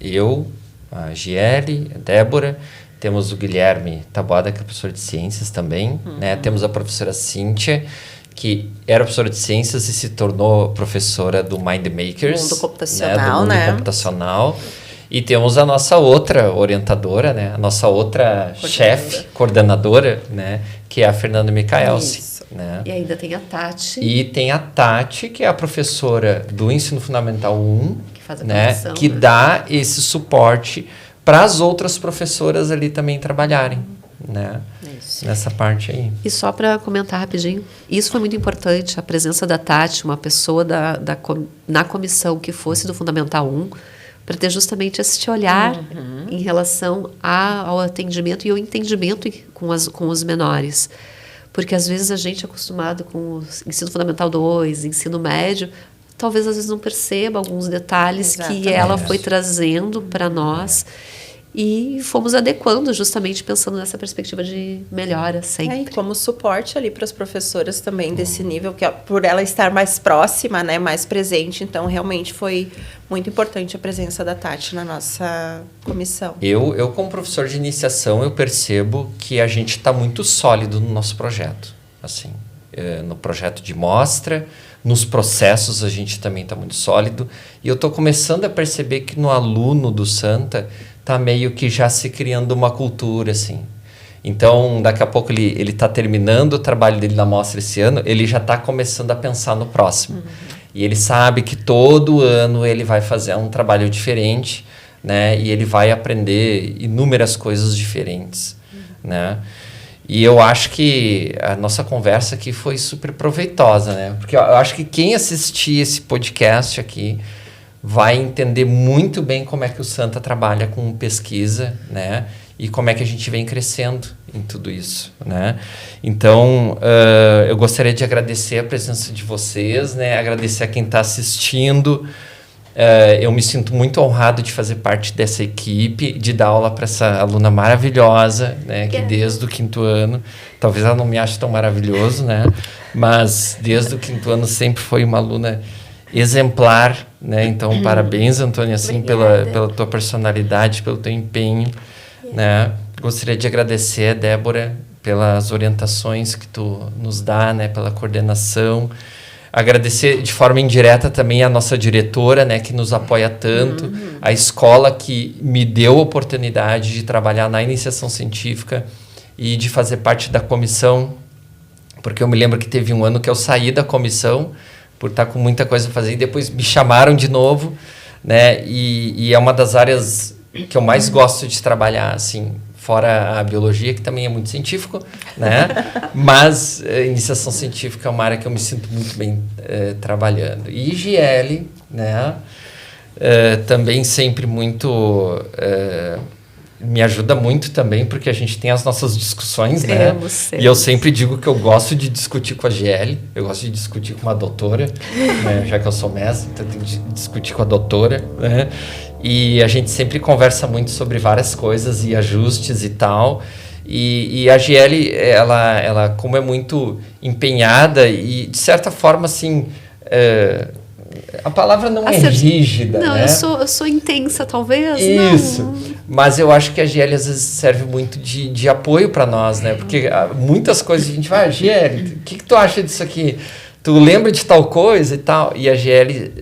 eu, a Giele, a Débora, temos o Guilherme Taboada, que é professor de ciências também, né, temos a professora Cíntia, que era professora de ciências e se tornou professora do Mind Makers, mundo computacional, né, do mundo computacional. E temos a nossa outra orientadora, né, a nossa outra chefe, coordenadora, né, que é a Fernanda Micaelsen. Né? E ainda tem a Tati. E tem a Tati, que é a professora do Ensino Fundamental 1, que faz a comissão, que dá esse suporte para as outras professoras ali também trabalharem, né? Isso. Nessa parte aí. E só para comentar rapidinho, isso foi muito importante, a presença da Tati, uma pessoa na comissão que fosse do Fundamental 1, para ter justamente esse olhar em relação ao atendimento e ao entendimento com os menores. Porque às vezes a gente é acostumado com o ensino fundamental 2, ensino médio, talvez às vezes não perceba alguns detalhes que ela foi trazendo para nós e fomos adequando justamente pensando nessa perspectiva de melhora sempre. E como suporte ali para as professoras também desse nível, que por ela estar mais próxima, né, mais presente, então realmente foi muito importante a presença da Tati na nossa comissão. Eu como professor de iniciação, eu percebo que a gente está muito sólido no nosso projeto. Assim, no projeto de mostra, nos processos a gente também está muito sólido. E eu estou começando a perceber que no aluno do Santa está meio que já se criando uma cultura, assim. Então, daqui a pouco ele está terminando o trabalho dele na mostra esse ano, ele já está começando a pensar no próximo. E ele sabe que todo ano ele vai fazer um trabalho diferente, né? E ele vai aprender inúmeras coisas diferentes, né? E eu acho que a nossa conversa aqui foi super proveitosa, né? Porque eu acho que quem assistir esse podcast aqui vai entender muito bem como é que o Santa trabalha com pesquisa, né? E como é que a gente vem crescendo em tudo isso, né? Então, eu gostaria de agradecer a presença de vocês, né? Agradecer a quem está assistindo. Eu me sinto muito honrado de fazer parte dessa equipe, de dar aula para essa aluna maravilhosa, né? Que desde o 5º ano, talvez ela não me ache tão maravilhoso, né? Mas desde o 5º ano sempre foi uma aluna exemplar, né? Então, parabéns, Antônia, assim, pela tua personalidade, pelo teu empenho, né? Gostaria de agradecer, Débora, pelas orientações que tu nos dá, né? Pela coordenação. Agradecer de forma indireta também a nossa diretora, né? Que nos apoia tanto. A escola que me deu a oportunidade de trabalhar na iniciação científica e de fazer parte da comissão. Porque eu me lembro que teve um ano que eu saí da comissão por estar com muita coisa a fazer, e depois me chamaram de novo, né? E é uma das áreas que eu mais gosto de trabalhar, assim, fora a biologia, que também é muito científico, né? Mas iniciação científica é uma área que eu me sinto muito bem trabalhando. E IGL, né? Também sempre muito... me ajuda muito também, porque a gente tem as nossas discussões, né? E eu sempre digo que eu gosto de discutir com a GL, eu gosto de discutir com uma doutora, né? Já que eu sou mestre, então eu tenho que discutir com a doutora, né? E a gente sempre conversa muito sobre várias coisas e ajustes e tal. E a GL, ela como é muito empenhada e, de certa forma, assim, a palavra não é rígida, não, né? eu sou intensa, talvez. Isso. Não. Mas eu acho que a GL, às vezes, serve muito de apoio para nós, né? Porque muitas coisas a gente vai, GL, o que tu acha disso aqui? Tu lembra de tal coisa e tal? E a GL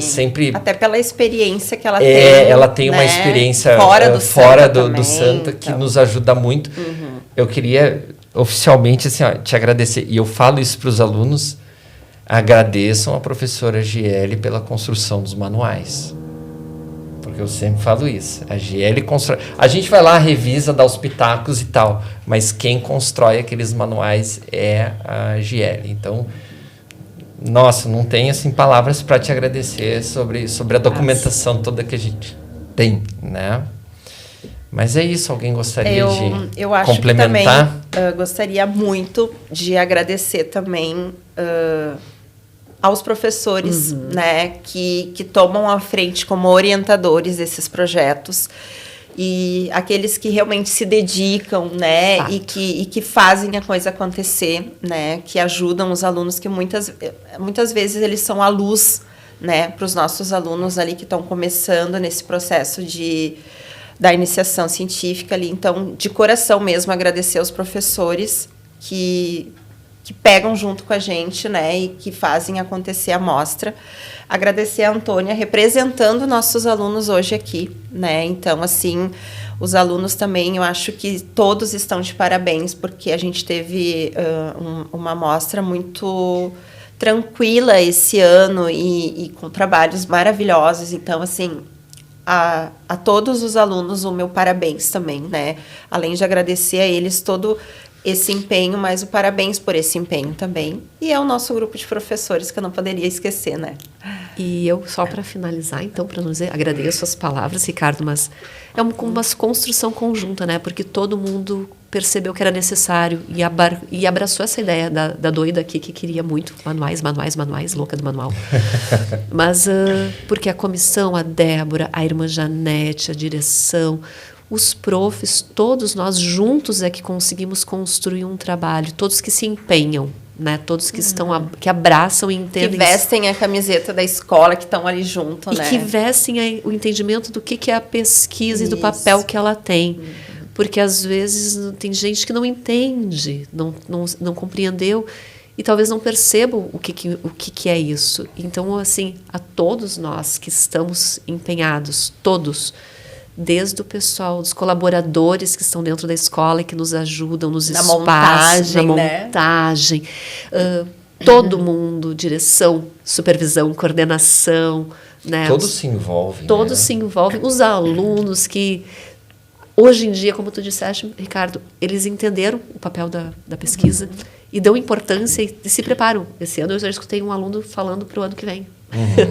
sempre... Até pela experiência que ela tem. Ela tem uma né? experiência fora do Santa que nos ajuda muito. Eu queria, oficialmente, assim, te agradecer. E eu falo isso para os alunos. Agradeçam a professora GL pela construção dos manuais. Porque eu sempre falo isso. A GL constrói... A gente vai lá, revisa, dá os pitacos e tal. Mas quem constrói aqueles manuais é a GL. Então... Nossa, não tem assim palavras para te agradecer sobre a documentação toda que a gente tem, né? Mas é isso, alguém gostaria de eu acho complementar? Que também gostaria muito de agradecer também aos professores, né, que tomam a frente como orientadores desses projetos. E aqueles que realmente se dedicam, né, e que fazem a coisa acontecer, né, que ajudam os alunos, que muitas vezes eles são a luz, né, para os nossos alunos ali que estão começando nesse processo da iniciação científica ali. Então, de coração mesmo, agradecer aos professores que pegam junto com a gente, né, e que fazem acontecer a mostra. Agradecer a Antônia representando nossos alunos hoje aqui, né? Então, assim, os alunos também, eu acho que todos estão de parabéns, porque a gente teve uma mostra muito tranquila esse ano e com trabalhos maravilhosos. Então, assim, a todos os alunos o meu parabéns também, né? Além de agradecer a eles todo esse empenho, mas o parabéns por esse empenho também. E é o nosso grupo de professores, que eu não poderia esquecer, né? E eu, só para finalizar, então, para não dizer, agradeço as palavras, Ricardo, mas é uma construção conjunta, né? Porque todo mundo percebeu que era necessário e abraçou essa ideia da doida aqui, que queria muito manuais, louca do manual. Mas porque a comissão, a Débora, a irmã Janete, a direção, os profs, todos nós juntos é que conseguimos construir um trabalho, todos que se empenham, né? Todos que que abraçam e entendem. Que vestem a camiseta da escola, que estão ali junto, né? E que vestem o entendimento do que é a pesquisa e do papel que ela tem. Porque, às vezes, tem gente que não entende, não compreendeu e talvez não perceba o que é isso. Então, assim, a todos nós que estamos empenhados, todos, desde o pessoal, dos colaboradores que estão dentro da escola e que nos ajudam nos espaços, na montagem, todo mundo, direção, supervisão, coordenação, né? Todos se envolvem. Todos né? se envolvem. Os alunos que, hoje em dia, como tu disseste, Ricardo, eles entenderam o papel da pesquisa e dão importância e se preparam. Esse ano eu já escutei um aluno falando para o ano que vem,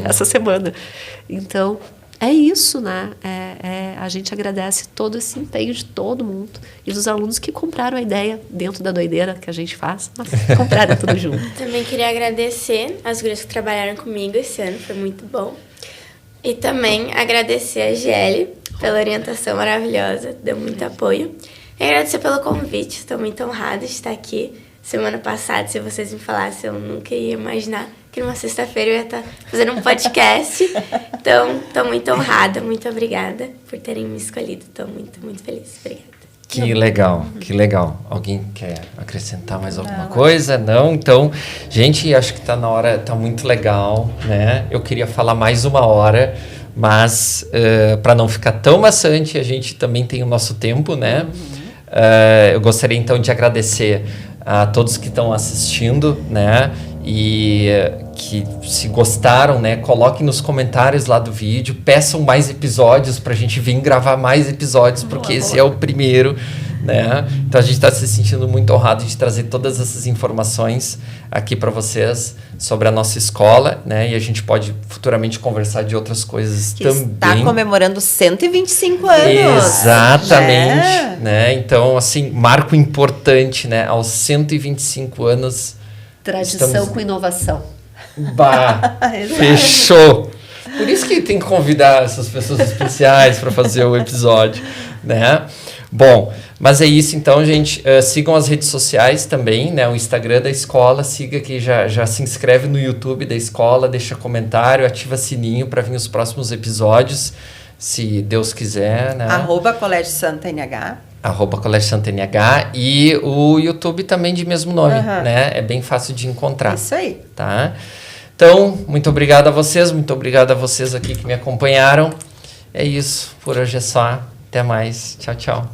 essa semana. Então, é isso, né? A gente agradece todo esse empenho de todo mundo e dos alunos que compraram a ideia dentro da doideira que a gente faz, mas compraram tudo junto. Também queria agradecer as gurias que trabalharam comigo esse ano, foi muito bom. E também agradecer a GL pela orientação maravilhosa, deu muito apoio. E agradecer pelo convite, estou muito honrada de estar aqui. Semana passada, se vocês me falassem, eu nunca ia imaginar que numa sexta-feira eu ia estar fazendo um podcast. Então, estou muito honrada, muito obrigada por terem me escolhido. Estou muito, muito feliz. Obrigada. Que legal, que legal. Alguém quer acrescentar mais alguma coisa? Não? Então, gente, acho que está na hora, está muito legal, né? Eu queria falar mais 1 hora, mas para não ficar tão maçante, a gente também tem o nosso tempo, né? Eu gostaria então de agradecer a todos que estão assistindo, né? E que se gostaram, né? Coloquem nos comentários lá do vídeo, peçam mais episódios para a gente vir gravar mais episódios, porque esse é o primeiro, né? Então a gente está se sentindo muito honrado de trazer todas essas informações aqui para vocês sobre a nossa escola, né? E a gente pode futuramente conversar de outras coisas que também. Está comemorando 125 anos. Exatamente, né? Então, assim, marco importante, né? Aos 125 anos. Tradição com inovação. Bah, fechou! Por isso que tem que convidar essas pessoas especiais para fazer o episódio, né? Bom, mas é isso então, gente. Sigam as redes sociais também, né? O Instagram da escola, siga que já se inscreve no YouTube da escola, deixa comentário, ativa sininho para vir os próximos episódios, se Deus quiser, né? @Colégio Santa NH. @Colégio Santa NH e o YouTube também de mesmo nome, né? É bem fácil de encontrar. Isso aí. Tá? Então, muito obrigado a vocês, muito obrigado a vocês aqui que me acompanharam. É isso, por hoje é só. Até mais. Tchau, tchau.